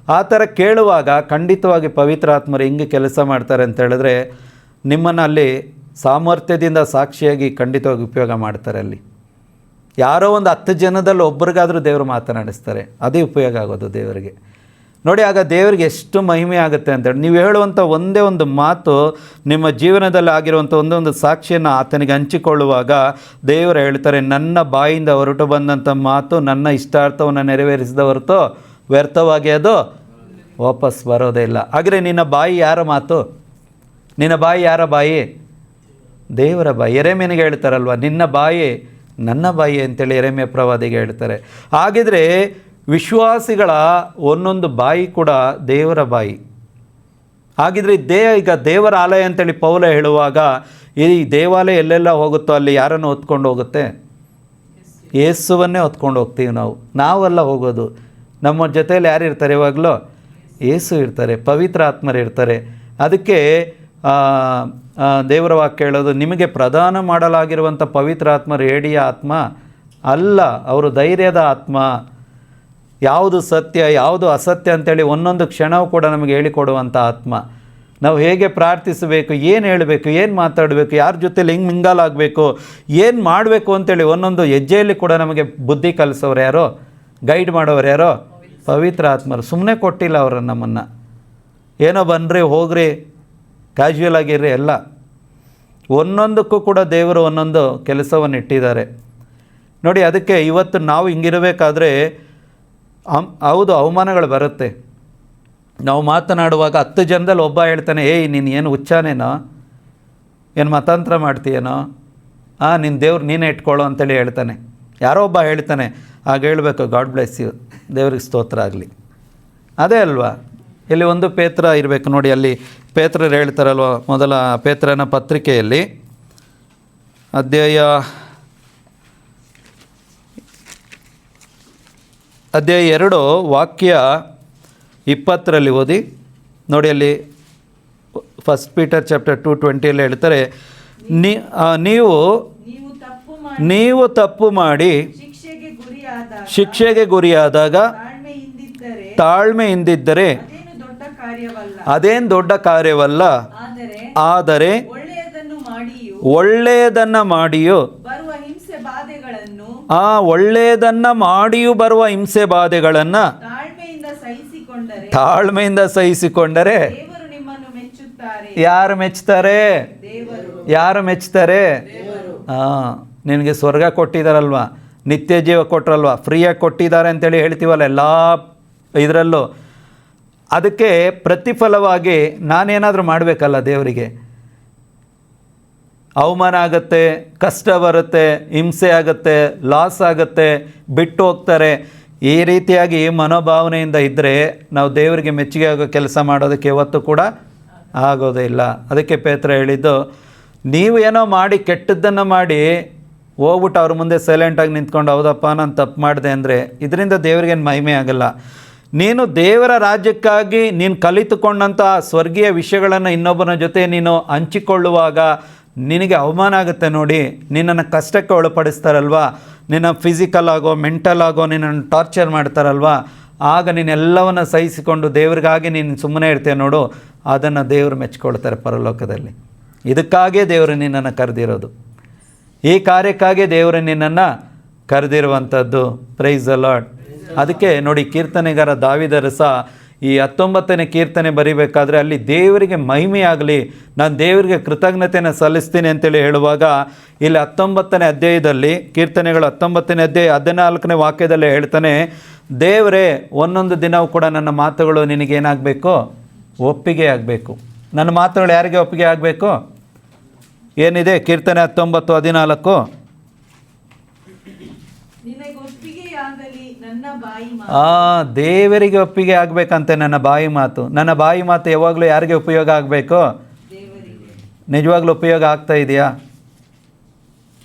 ಆ ಥರ ಕೇಳುವಾಗ ಖಂಡಿತವಾಗಿ ಪವಿತ್ರಾತ್ಮರು ಹೆಂಗೆ ಕೆಲಸ ಮಾಡ್ತಾರೆ ಅಂತ ಹೇಳಿದ್ರೆ ನಿಮ್ಮನ್ನು ಅಲ್ಲಿ ಸಾಮರ್ಥ್ಯದಿಂದ ಸಾಕ್ಷಿಯಾಗಿ ಖಂಡಿತವಾಗಿ ಉಪಯೋಗ ಮಾಡ್ತಾರೆ. ಅಲ್ಲಿ ಯಾರೋ ಒಂದು 10 ಜನದಲ್ಲಿ ಒಬ್ರಿಗಾದರೂ ದೇವರು ಮಾತನಾಡಿಸ್ತಾರೆ, ಅದೇ ಉಪಯೋಗ ಆಗೋದು ದೇವರಿಗೆ. ನೋಡಿ, ಆಗ ದೇವರಿಗೆ ಎಷ್ಟು ಮಹಿಮೆ ಆಗುತ್ತೆ ಅಂತೇಳಿ ನೀವು ಹೇಳುವಂಥ ಒಂದೇ ಒಂದು ಮಾತು ನಿಮ್ಮ ಜೀವನದಲ್ಲಿ ಆಗಿರುವಂಥ ಒಂದೊಂದು ಸಾಕ್ಷಿಯನ್ನು ಆತನಿಗೆ ಹಂಚಿಕೊಳ್ಳುವಾಗ ದೇವರು ಹೇಳ್ತಾರೆ, ನನ್ನ ಬಾಯಿಂದ ಹೊರಟು ಬಂದಂಥ ಮಾತು ನನ್ನ ಇಷ್ಟಾರ್ಥವನ್ನು ನೆರವೇರಿಸಿದ ಹೊರತು ವ್ಯರ್ಥವಾಗಿ ಅದು ವಾಪಸ್ ಬರೋದೇ ಇಲ್ಲ. ಹಾಗೆ ನಿನ್ನ ಬಾಯಿ ಯಾರ ಮಾತು? ನಿನ್ನ ಬಾಯಿ ಯಾರ ಬಾಯಿ? ದೇವರ ಬಾಯಿ. ಯೆರೆಮೀಯನಿಗೆ ಹೇಳ್ತಾರಲ್ವ, ನಿನ್ನ ಬಾಯಿ ನನ್ನ ಬಾಯಿ ಅಂತೇಳಿ ಯೆರೆಮೀಯ ಪ್ರವಾದಿಗೆ ಹೇಳ್ತಾರೆ. ಹಾಗಿದ್ರೆ ವಿಶ್ವಾಸಿಗಳ ಒಂದೊಂದು ಬಾಯಿ ಕೂಡ ದೇವರ ಬಾಯಿ. ಹಾಗಿದ್ರೆ ಈಗ ದೇವರ ಆಲಯ ಅಂತೇಳಿ ಪೌಲ ಹೇಳುವಾಗ ಈ ದೇವಾಲಯ ಎಲ್ಲೆಲ್ಲ ಹೋಗುತ್ತೋ ಅಲ್ಲಿ ಯಾರನ್ನು ಹೊತ್ಕೊಂಡು ಹೋಗುತ್ತೆ? ಯೇಸುವನ್ನೇ ಹೊತ್ಕೊಂಡು ಹೋಗ್ತೀವಿ ನಾವೆಲ್ಲ ಹೋಗೋದು. ನಮ್ಮ ಜೊತೆಯಲ್ಲಿ ಯಾರು ಇರ್ತಾರೆ? ಇವಾಗಲೂ ಯೇಸು ಇರ್ತಾರೆ, ಪವಿತ್ರ ಆತ್ಮರು ಇರ್ತಾರೆ. ಅದಕ್ಕೆ ದೇವರ ವಾಕ್ಯ ಹೇಳೋದು, ನಿಮಗೆ ಪ್ರದಾನ ಮಾಡಲಾಗಿರುವಂಥ ಪವಿತ್ರ ಆತ್ಮರು ಹೇಡಿಯ ಆತ್ಮ ಅಲ್ಲ, ಅವರು ಧೈರ್ಯದ ಆತ್ಮ. ಯಾವುದು ಸತ್ಯ, ಯಾವುದು ಅಸತ್ಯ ಅಂತೇಳಿ ಒಂದೊಂದು ಕ್ಷಣವೂ ಕೂಡ ನಮಗೆ ಹೇಳಿಕೊಡುವಂಥ ಆತ್ಮ. ನಾವು ಹೇಗೆ ಪ್ರಾರ್ಥಿಸಬೇಕು, ಏನು ಹೇಳಬೇಕು, ಏನು ಮಾತಾಡಬೇಕು, ಯಾರ ಜೊತೆಲಿ ಹೆಂಗೆ ಮಿಂಗಾಲಾಗಬೇಕು, ಏನು ಮಾಡಬೇಕು ಅಂತೇಳಿ ಒಂದೊಂದು ಹೆಜ್ಜೆಯಲ್ಲಿ ಕೂಡ ನಮಗೆ ಬುದ್ಧಿ ಕಲಿಸೋರು ಯಾರೋ, ಗೈಡ್ ಮಾಡೋರು ಯಾರೋ? ಪವಿತ್ರ ಆತ್ಮರು. ಸುಮ್ಮನೆ ಕೊಟ್ಟಿಲ್ಲ ಅವರನ್ನು ನಮ್ಮನ್ನು, ಏನೋ ಬನ್ನಿರಿ ಹೋಗ್ರಿ ಕ್ಯಾಶುವಲ್ ಆಗಿರ್ರಿ, ಎಲ್ಲ ಒಂದೊಂದಕ್ಕೂ ಕೂಡ ದೇವರು ಒಂದೊಂದು ಕೆಲಸವನ್ನು ಇಟ್ಟಿದ್ದಾರೆ. ನೋಡಿ, ಅದಕ್ಕೆ ಇವತ್ತು ನಾವು ಹಿಂಗಿರಬೇಕಾದ್ರೆ ಹೌದು ಅವಮಾನಗಳು ಬರುತ್ತೆ. ನಾವು ಮಾತನಾಡುವಾಗ 10 ಜನದಲ್ಲಿ ಒಬ್ಬ ಹೇಳ್ತಾನೆ, ಏಯ್ ನೀನು ಏನು ಹುಚ್ಚಾನೇನೋ, ಏನು ಮತಾಂತರ ಮಾಡ್ತೀಯೇನೋ, ನಿನ್ನ ದೇವ್ರು ನೀನೇ ಇಟ್ಕೊಳ್ಳೋ ಅಂತೇಳಿ ಹೇಳ್ತಾನೆ. ಯಾರೋ ಒಬ್ಬ ಹೇಳ್ತಾನೆ, ಆಗ ಹೇಳಬೇಕು, ಗಾಡ್ ಬ್ಲೆಸ್ ಯು, ದೇವ್ರಿಗೆ ಸ್ತೋತ್ರ ಆಗಲಿ. ಅದೇ ಅಲ್ವಾ? ಇಲ್ಲಿ ಒಂದು ಪೇತ್ರ ಇರಬೇಕು ನೋಡಿ. ಅಲ್ಲಿ ಪೇತ್ರರು ಹೇಳ್ತಾರಲ್ವ, ಮೊದಲ ಪೇತ್ರನ ಪತ್ರಿಕೆಯಲ್ಲಿ ಅಧ್ಯಾಯ 2 ವಾಕ್ಯ 20 ಓದಿ ನೋಡಿ. ಅಲ್ಲಿ 1 Peter chapter 2:20 ಹೇಳ್ತಾರೆ, ನೀವು ತಪ್ಪು ಮಾಡಿ ಶಿಕ್ಷೆಗೆ ಗುರಿಯಾದಾಗ ತಾಳ್ಮೆಯಿಂದಿದ್ದರೆ ಅದೇನು ದೊಡ್ಡ ಕಾರ್ಯವಲ್ಲ, ಆದರೆ ಒಳ್ಳೆಯದನ್ನು ಮಾಡಿಯೂ ಒಳ್ಳೆಯದನ್ನು ಮಾಡಿಯೂ ಬರುವ ಹಿಂಸೆ ಬಾಧೆಗಳನ್ನು ತಾಳ್ಮೆಯಿಂದ ಸಹಿಸಿಕೊಂಡರೆ ಯಾರು ಮೆಚ್ಚುತ್ತಾರೆ? ನಿನಗೆ ಸ್ವರ್ಗ ಕೊಟ್ಟಿದ್ದಾರಲ್ವ, ನಿತ್ಯ ಜೀವ ಕೊಟ್ಟರಲ್ವ, ಫ್ರೀಯಾಗಿ ಕೊಟ್ಟಿದ್ದಾರೆ ಅಂತೇಳಿ ಹೇಳ್ತೀವಲ್ಲ ಎಲ್ಲ ಇದರಲ್ಲೂ. ಅದಕ್ಕೆ ಪ್ರತಿಫಲವಾಗಿ ನಾನೇನಾದರೂ ಮಾಡಬೇಕಲ್ಲ ದೇವರಿಗೆ. ಅವಮಾನ ಆಗುತ್ತೆ, ಕಷ್ಟ ಬರುತ್ತೆ, ಹಿಂಸೆ ಆಗುತ್ತೆ, ಲಾಸ್ ಆಗುತ್ತೆ, ಬಿಟ್ಟು ಹೋಗ್ತಾರೆ. ಈ ರೀತಿಯಾಗಿ ಮನೋಭಾವನೆಯಿಂದ ಇದ್ದರೆ ನಾವು ದೇವರಿಗೆ ಮೆಚ್ಚುಗೆ ಆಗೋ ಕೆಲಸ ಮಾಡೋದಕ್ಕೆ ಯಾವತ್ತೂ ಕೂಡ ಆಗೋದೇ ಇಲ್ಲ. ಅದಕ್ಕೆ ಪೇತ್ರ ಹೇಳಿದ್ದು, ನೀವು ಏನೋ ಮಾಡಿ ಕೆಟ್ಟದ್ದನ್ನು ಮಾಡಿ ಹೋಗ್ಬಿಟ್ಟು ಅವ್ರ ಮುಂದೆ ಸೈಲೆಂಟಾಗಿ ನಿಂತ್ಕೊಂಡು ಹೌದಪ್ಪ ನಾನು ತಪ್ಪು ಮಾಡಿದೆ ಅಂದರೆ ಇದರಿಂದ ದೇವರಿಗೇನು ಮಹಿಮೆ ಆಗಲ್ಲ. ನೀನು ದೇವರ ರಾಜ್ಯಕ್ಕಾಗಿ ನೀನು ಕಲಿತುಕೊಂಡಂಥ ಸ್ವರ್ಗೀಯ ವಿಷಯಗಳನ್ನು ಇನ್ನೊಬ್ಬನ ಜೊತೆ ನೀನು ಹಂಚಿಕೊಳ್ಳುವಾಗ ನಿನಗೆ ಅವಮಾನ ಆಗುತ್ತೆ ನೋಡಿ. ನಿನ್ನನ್ನು ಕಷ್ಟಕ್ಕೆ ಒಳಪಡಿಸ್ತಾರಲ್ವ, ನಿನ್ನ ಫಿಸಿಕಲ್ ಆಗೋ ಮೆಂಟಲ್ ಆಗೋ ನಿನ್ನನ್ನು ಟಾರ್ಚರ್ ಮಾಡ್ತಾರಲ್ವ, ಆಗ ನೀನೆಲ್ಲವನ್ನು ಸಹಿಸಿಕೊಂಡು ದೇವ್ರಿಗಾಗಿ ನೀನು ಸುಮ್ಮನೆ ಇರ್ತೀಯ ನೋಡು, ಅದನ್ನು ದೇವರು ಮೆಚ್ಕೊಳ್ತಾರೆ ಪರಲೋಕದಲ್ಲಿ. ಇದಕ್ಕಾಗೇ ದೇವರು ನಿನ್ನನ್ನು ಕರೆದಿರೋದು, ಈ ಕಾರ್ಯಕ್ಕಾಗಿ ದೇವರು ನಿನ್ನನ್ನು ಕರೆದಿರುವಂಥದ್ದು. Price the lord. ಅದಕ್ಕೆ ನೋಡಿ ಕೀರ್ತನೆಗಾರ ದಾವೀದನು ಸಹ ಈ 19ನೇ ಕೀರ್ತನೆ ಬರಿಬೇಕಾದ್ರೆ ಅಲ್ಲಿ ದೇವರಿಗೆ ಮಹಿಮೆಯಾಗಲಿ, ನಾನು ದೇವರಿಗೆ ಕೃತಜ್ಞತೆಯನ್ನು ಸಲ್ಲಿಸ್ತೀನಿ ಅಂತೇಳಿ ಹೇಳುವಾಗ ಇಲ್ಲಿ 19ನೇ ಅಧ್ಯಾಯದಲ್ಲಿ ಕೀರ್ತನೆಗಳು 19ನೇ ಅಧ್ಯಾಯ 14ನೇ ವಾಕ್ಯದಲ್ಲಿ ಹೇಳ್ತಾನೆ, ದೇವರೇ ಒಂದೊಂದು ದಿನವೂ ಕೂಡ ನನ್ನ ಮಾತುಗಳು ನಿನಗೇನಾಗಬೇಕು? ಒಪ್ಪಿಗೆ ಆಗಬೇಕು. ನನ್ನ ಮಾತುಗಳು ಯಾರಿಗೆ ಒಪ್ಪಿಗೆ ಆಗಬೇಕು? ಏನಿದೆ ಕೀರ್ತನೆ 19:14, ದೇವರಿಗೆ ಒಪ್ಪಿಗೆ ಆಗಬೇಕಂತೆ ನನ್ನ ಬಾಯಿ ಮಾತು. ನನ್ನ ಬಾಯಿ ಮಾತು ಯಾವಾಗಲೂ ಯಾರಿಗೆ ಉಪಯೋಗ ಆಗಬೇಕು? ನಿಜವಾಗ್ಲೂ ಉಪಯೋಗ ಆಗ್ತಾ ಇದೆಯಾ?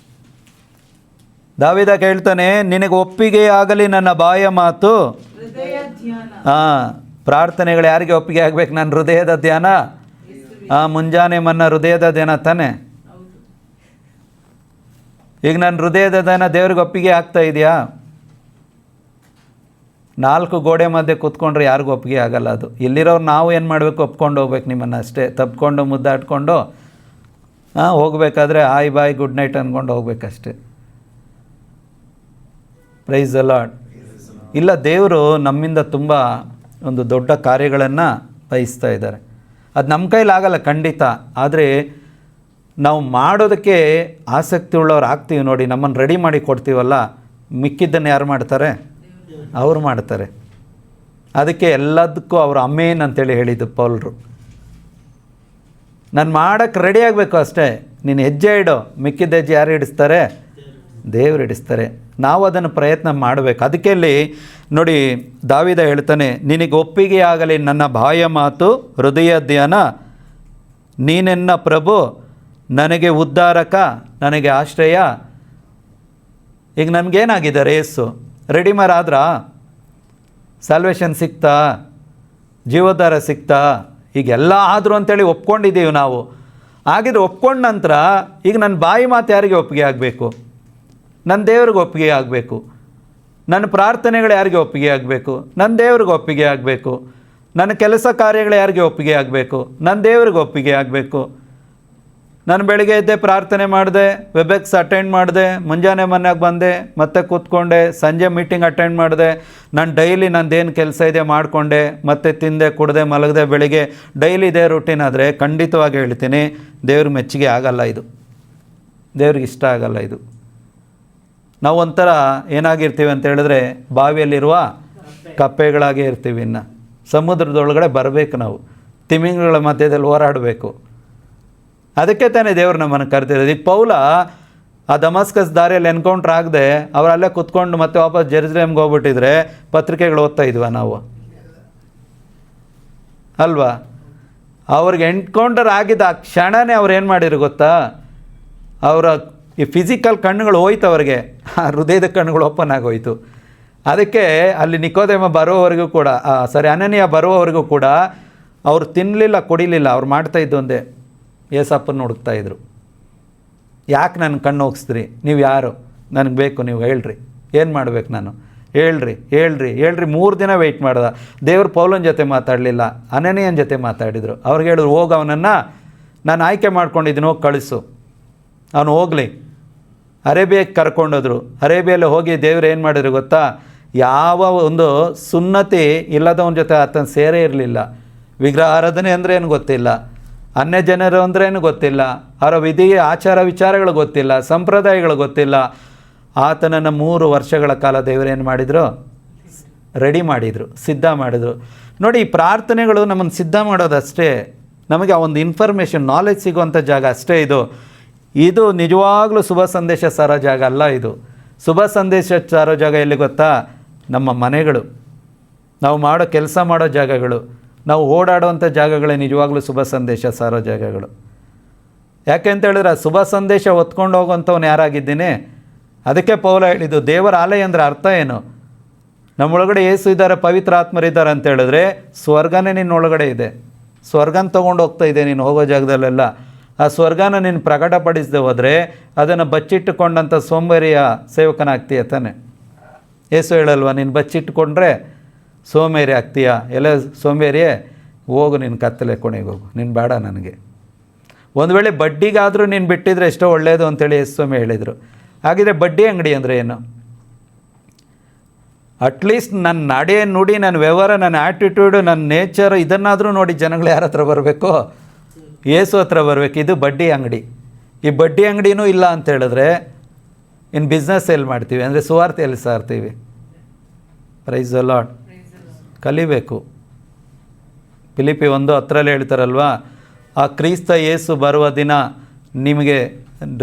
ದಾವೀದ ಹೇಳ್ತಾನೆ, ನಿನಗೆ ಒಪ್ಪಿಗೆ ಆಗಲಿ ನನ್ನ ಬಾಯ ಮಾತು. ಪ್ರಾರ್ಥನೆಗಳು ಯಾರಿಗೆ ಒಪ್ಪಿಗೆ ಆಗಬೇಕು? ನನ್ನ ಹೃದಯದ ಧ್ಯಾನ. ಮುಂಜಾನೆ ಮನ್ನ ಹೃದಯದ ಧ್ಯಾನ ತಾನೆ. ಈಗ ನನ್ನ ಹೃದಯದ ಧ್ಯಾನ ದೇವ್ರಿಗೆ ಒಪ್ಪಿಗೆ ಆಗ್ತಾ ಇದೆಯಾ? 4 ಗೋಡೆ ಮಧ್ಯೆ ಕೂತ್ಕೊಂಡ್ರೆ ಯಾರಿಗೂ ಒಪ್ಪಿಗೆ ಆಗಲ್ಲ ಅದು. ಇಲ್ಲಿರೋರು ನಾವು ಏನು ಮಾಡಬೇಕು? ಒಪ್ಕೊಂಡು ಹೋಗ್ಬೇಕು ನಿಮ್ಮನ್ನು ಅಷ್ಟೇ. ತಪ್ಪಿಕೊಂಡು ಮುದ್ದಾಡ್ಕೊಂಡು ಹೋಗಬೇಕಾದ್ರೆ ಹಾಯ್ ಬಾಯ್ ಗುಡ್ ನೈಟ್ ಅಂದ್ಕೊಂಡು ಹೋಗ್ಬೇಕಷ್ಟೆ. Price the lord. ಇಲ್ಲ, ದೇವರು ನಮ್ಮಿಂದ ತುಂಬ ಒಂದು ದೊಡ್ಡ ಕಾರ್ಯಗಳನ್ನು ಬಯಸ್ತಾ ಇದ್ದಾರೆ. ಅದು ನಮ್ಮ ಕೈಲಾಗಲ್ಲ ಖಂಡಿತ, ಆದರೆ ನಾವು ಮಾಡೋದಕ್ಕೆ ಆಸಕ್ತಿ ಉಳ್ಳವ್ರು ಆಗ್ತೀವಿ ನೋಡಿ. ನಮ್ಮನ್ನು ರೆಡಿ ಮಾಡಿ ಕೊಡ್ತೀವಲ್ಲ, ಮಿಕ್ಕಿದ್ದನ್ನು ಯಾರು ಮಾಡ್ತಾರೆ? ಅವರು ಮಾಡ್ತಾರೆ. ಅದಕ್ಕೆ ಎಲ್ಲದಕ್ಕೂ ಅವರು ಅಮೇನ್ ಅಂತೇಳಿ ಹೇಳಿದ್ದು ಪೌಲರು. ನಾನು ಮಾಡೋಕ್ಕೆ ರೆಡಿ ಆಗಬೇಕು ಅಷ್ಟೇ, ನೀನು ಹೆಜ್ಜೆ ಇಡು, ಮಿಕ್ಕಿದ ಹೆಜ್ಜೆ ಯಾರು ಹಿಡಿಸ್ತಾರೆ? ದೇವರು ಹಿಡಿಸ್ತಾರೆ. ನಾವು ಅದನ್ನು ಪ್ರಯತ್ನ ಮಾಡಬೇಕು. ಅದಕ್ಕೆ ಇಲ್ಲಿ ನೋಡಿ ದಾವೀದ ಹೇಳ್ತಾನೆ, ನಿನಗೆ ಒಪ್ಪಿಗೆ ಆಗಲಿ ನನ್ನ ಬಾಯ ಮಾತು, ಹೃದಯ ಧ್ಯಾನ, ನೀನೆನ್ನ ಪ್ರಭು, ನನಗೆ ಉದ್ಧಾರಕ, ನನಗೆ ಆಶ್ರಯ. ಈಗ ನಮಗೇನಾಗಿದೆ? ರೇಸು ರೆಡಿಮೇಡ್ ಆದ್ರಾ? ಸಾಲ್ವೇಷನ್ ಸಿಕ್ತಾ? ಜೀವೋದ್ಧಾರ ಸಿಕ್ತಾ? ಈಗೆಲ್ಲ ಆದರೂ ಅಂತೇಳಿ ಒಪ್ಕೊಂಡಿದ್ದೀವಿ ನಾವು. ಹಾಗಿದ್ರೆ ಒಪ್ಕೊಂಡ ನಂತರ ಈಗ ನನ್ನ ಬಾಯಿ ಮಾತು ಯಾರಿಗೆ ಒಪ್ಪಿಗೆ ಆಗಬೇಕು? ನನ್ನ ದೇವ್ರಿಗೆ ಒಪ್ಪಿಗೆ ಆಗಬೇಕು. ನನ್ನ ಪ್ರಾರ್ಥನೆಗಳು ಯಾರಿಗೆ ಒಪ್ಪಿಗೆ ಆಗಬೇಕು? ನನ್ನ ದೇವ್ರಿಗೆ ಒಪ್ಪಿಗೆ ಆಗಬೇಕು. ನನ್ನ ಕೆಲಸ ಕಾರ್ಯಗಳು ಯಾರಿಗೆ ಒಪ್ಪಿಗೆ ಆಗಬೇಕು? ನನ್ನ ದೇವ್ರಿಗೆ ಒಪ್ಪಿಗೆ ಆಗಬೇಕು. ನಾನು ಬೆಳಿಗ್ಗೆ ಎದ್ದೆ ಪ್ರಾರ್ಥನೆ ಮಾಡಿದೆ, ವೆಬೆಕ್ಸ್ ಅಟೆಂಡ್ ಮಾಡಿದೆ, ಮುಂಜಾನೆ ಮನೆಯಾಗ ಬಂದೆ, ಮತ್ತೆ ಕೂತ್ಕೊಂಡೆ, ಸಂಜೆ ಮೀಟಿಂಗ್ ಅಟೆಂಡ್ ಮಾಡಿದೆ, ನಾನು ಡೈಲಿ ನಂದೇನು ಕೆಲಸ ಇದೆ ಮಾಡಿಕೊಂಡೆ, ಮತ್ತೆ ತಿಂದೆ ಕುಡ್ದೆ ಮಲಗದೆ, ಬೆಳಿಗ್ಗೆ ಡೈಲಿ ಇದೇ ರೂಟೀನ್ ಆದರೆ ಖಂಡಿತವಾಗಿ ಹೇಳ್ತೀನಿ ದೇವ್ರಿಗೆ ಮೆಚ್ಚುಗೆ ಆಗಲ್ಲ. ಇದು ದೇವ್ರಿಗೆ ಇಷ್ಟ ಆಗಲ್ಲ. ಇದು ನಾವು ಒಂಥರ ಏನಾಗಿರ್ತೀವಿ ಅಂತ ಹೇಳಿದ್ರೆ ಬಾವಿಯಲ್ಲಿರುವ ಕಪ್ಪೆಗಳಾಗೇ ಇರ್ತೀವಿ. ಇನ್ನು ಸಮುದ್ರದೊಳಗಡೆ ಬರಬೇಕು, ನಾವು ತಿಮಿಂಗಗಳ ಮಧ್ಯದಲ್ಲಿ ಹೋರಾಡಬೇಕು. ಅದಕ್ಕೆ ತಾನೇ ದೇವರು ನಮ್ಮನ್ನು ಕರೆದಿರೋದು. ಈಗ ಪೌಲ ಆ ದಮಸ್ಕಸ್ ದಾರಿಯಲ್ಲಿ ಎನ್ಕೌಂಟ್ರ್ ಆಗದೆ ಅವರಲ್ಲೇ ಕುತ್ಕೊಂಡು ಮತ್ತೆ ವಾಪಸ್ ಜೆರುಸಲೇಮ್ಗೆ ಹೋಗ್ಬಿಟ್ಟಿದ್ರೆ ಪತ್ರಿಕೆಗಳು ಓದ್ತಾ ಇದ್ವಾ ನಾವು? ಅಲ್ವಾ? ಅವ್ರಿಗೆ ಎನ್ಕೌಂಟರ್ ಆಗಿದ್ದ ಆ ಕ್ಷಣನೇ ಅವ್ರು ಏನು ಮಾಡಿದ್ರು ಗೊತ್ತಾ? ಅವರ ಈ ಫಿಸಿಕಲ್ ಕಣ್ಣುಗಳು ಹೋಯ್ತು, ಅವ್ರಿಗೆ ಹೃದಯದ ಕಣ್ಣುಗಳು ಓಪನ್ ಆಗೋಯ್ತು. ಅದಕ್ಕೆ ಅಲ್ಲಿ ನಿಕೋದೇಮ ಬರೋವರೆಗೂ ಕೂಡ ಅನನೀಯ ಬರುವವರೆಗೂ ಕೂಡ ಅವ್ರು ತಿನ್ನಲಿಲ್ಲ, ಕುಡಿಲಿಲ್ಲ. ಅವ್ರು ಮಾಡ್ತಾಯಿದ್ದು ಒಂದೇ, ಏಸಪ್ಪನ ಹುಡುಕ್ತಾಯಿದ್ರು. ಯಾಕೆ ನನ್ನ ಕಣ್ಣು ಹೋಗಿಸ್ದ್ರಿ? ನೀವು ಯಾರು? ನನಗೆ ಬೇಕು, ನೀವು ಹೇಳ್ರಿ, ಏನು ಮಾಡ್ಬೇಕು ನಾನು? ಹೇಳ್ರಿ 3 ದಿನ ವೆಯ್ಟ್ ಮಾಡ್ದೆ. ದೇವ್ರು ಪೌಲನ ಜೊತೆ ಮಾತಾಡಲಿಲ್ಲ, ಅನನೀಯನ ಜೊತೆ ಮಾತಾಡಿದರು. ಅವ್ರಿಗೆ ಹೇಳಿದ್ರು, ಹೋಗಿ ಅವನನ್ನು ನಾನು ಆಯ್ಕೆ ಮಾಡ್ಕೊಂಡಿದ್ದೀನಿ, ಹೋಗಿ ಕಳಿಸು, ಅವನು ಹೋಗಲಿ. ಅರೇಬಿಯಾಕ್ಕೆ ಕರ್ಕೊಂಡೋದ್ರು. ಅರೇಬಿಯಲ್ಲಿ ಹೋಗಿ ದೇವ್ರು ಏನು ಮಾಡಿದ್ರು ಗೊತ್ತಾ? ಯಾವ ಒಂದು ಸುನ್ನತಿ ಇಲ್ಲದವನ ಜೊತೆ ಆತನ ಸೇರೇ ಇರಲಿಲ್ಲ. ವಿಗ್ರಹ ಆರಾಧನೆ ಅಂದರೆ ಏನು ಗೊತ್ತಿಲ್ಲ, ಅನ್ಯ ಜನರು ಅಂದ್ರೇನು ಗೊತ್ತಿಲ್ಲ, ಅವರ ವಿಧಿ ಆಚಾರ ವಿಚಾರಗಳು ಗೊತ್ತಿಲ್ಲ, ಸಂಪ್ರದಾಯಗಳು ಗೊತ್ತಿಲ್ಲ. ಆತನನ್ನು 3 ವರ್ಷಗಳ ಕಾಲ ದೇವರೇನು ಮಾಡಿದರು? ರೆಡಿ ಮಾಡಿದರು, ಸಿದ್ಧ ಮಾಡಿದರು. ನೋಡಿ, ಈ ಪ್ರಾರ್ಥನೆಗಳು ನಮ್ಮನ್ನು ಸಿದ್ಧ ಮಾಡೋದಷ್ಟೇ, ನಮಗೆ ಆ ಒಂದು ಇನ್ಫಾರ್ಮೇಷನ್, ನಾಲೆಜ್ ಸಿಗುವಂಥ ಜಾಗ ಅಷ್ಟೇ ಇದು ನಿಜವಾಗ್ಲೂ ಶುಭ ಸಂದೇಶ ಸಾರೋ ಜಾಗ ಅಲ್ಲ. ಇದು ಶುಭ ಸಂದೇಶ ಸಾರೋ ಜಾಗ ಎಲ್ಲಿ ಗೊತ್ತಾ? ನಮ್ಮ ಮನೆಗಳು, ನಾವು ಮಾಡೋ ಕೆಲಸ ಮಾಡೋ ಜಾಗಗಳು, ನಾವು ಓಡಾಡುವಂಥ ಜಾಗಗಳೇ ನಿಜವಾಗ್ಲೂ ಶುಭ ಸಂದೇಶ ಸಾರೋ ಜಾಗಗಳು. ಯಾಕೆ ಅಂತ ಹೇಳಿದ್ರೆ, ಶುಭ ಸಂದೇಶ ಹೊತ್ಕೊಂಡು ಹೋಗುವಂಥವ್ನು ಯಾರಾಗಿದ್ದೀನಿ? ಅದಕ್ಕೆ ಪೌಲ ಹೇಳಿದ್ದು, ದೇವರ ಆಲಯ ಅಂದರೆ ಅರ್ಥ ಏನು? ನಮ್ಮೊಳಗಡೆ ಯೇಸು ಇದ್ದಾರೆ, ಪವಿತ್ರ ಆತ್ಮರಿದ್ದಾರೆ ಅಂತ ಹೇಳಿದ್ರೆ ಸ್ವರ್ಗನೇ ನಿನ್ನೊಳಗಡೆ ಇದೆ. ಸ್ವರ್ಗನ ತೊಗೊಂಡು ಹೋಗ್ತಾ ಇದೆ ನೀನು ಹೋಗೋ ಜಾಗದಲ್ಲೆಲ್ಲ. ಆ ಸ್ವರ್ಗನ ನೀನು ಪ್ರಕಟಪಡಿಸದೆ ಹೋದರೆ ಅದನ್ನು ಬಚ್ಚಿಟ್ಟುಕೊಂಡಂಥ ಸೋಂಬೇರಿಯ ಸೇವಕನಾಗ್ತೀಯ ತಾನೆ. ಯೇಸು ಹೇಳಲ್ವ, ನೀನು ಬಚ್ಚಿಟ್ಟುಕೊಂಡ್ರೆ ಸೋಂಬೇರಿ ಆಗ್ತೀಯ. ಎಲ್ಲ ಸೋಂಬೇರಿಯೇ, ಹೋಗು ನೀನು ಕತ್ತಲೆ ಕೊನೆಗೆ ಹೋಗು, ನೀನು ಬೇಡ ನನಗೆ. ಒಂದು ವೇಳೆ ಬಡ್ಡಿಗಾದರೂ ನೀನು ಬಿಟ್ಟಿದ್ರೆ ಎಷ್ಟೋ ಒಳ್ಳೆಯದು ಅಂತೇಳಿ ಯೇಸು ಸ್ವಾಮಿ ಹೇಳಿದರು. ಹಾಗಿದ್ರೆ ಬಡ್ಡಿ ಅಂಗಡಿ ಅಂದರೆ ಏನು? ಅಟ್ಲೀಸ್ಟ್ ನನ್ನ ನಡೆ ನುಡಿ, ನನ್ನ ವ್ಯವಹಾರ, ನನ್ನ ಆ್ಯಟಿಟ್ಯೂಡು, ನನ್ನ ನೇಚರ್, ಇದನ್ನಾದರೂ ನೋಡಿ ಜನಗಳು ಯಾರ ಹತ್ರ ಬರಬೇಕು? ಯೇಸು ಹತ್ರ ಬರಬೇಕು. ಇದು ಬಡ್ಡಿ ಅಂಗಡಿ. ಈ ಬಡ್ಡಿ ಅಂಗಡಿನೂ ಇಲ್ಲ ಅಂತ ಹೇಳಿದ್ರೆ ಇನ್ನು ಬಿಸ್ನೆಸ್ ಎಲ್ಲಿ ಮಾಡ್ತೀವಿ? ಅಂದರೆ ಸುವಾರ್ತೆ ಎಲ್ಲಿ ಸಾರ್ತೀವಿ? Price the lord. ಕಲಿಬೇಕು. ಫಿಲಿಪ್ಪಿ 1:10 ಹೇಳ್ತಾರಲ್ವ, ಆ ಕ್ರಿಸ್ತ ಯೇಸು ಬರುವ ದಿನ ನಿಮಗೆ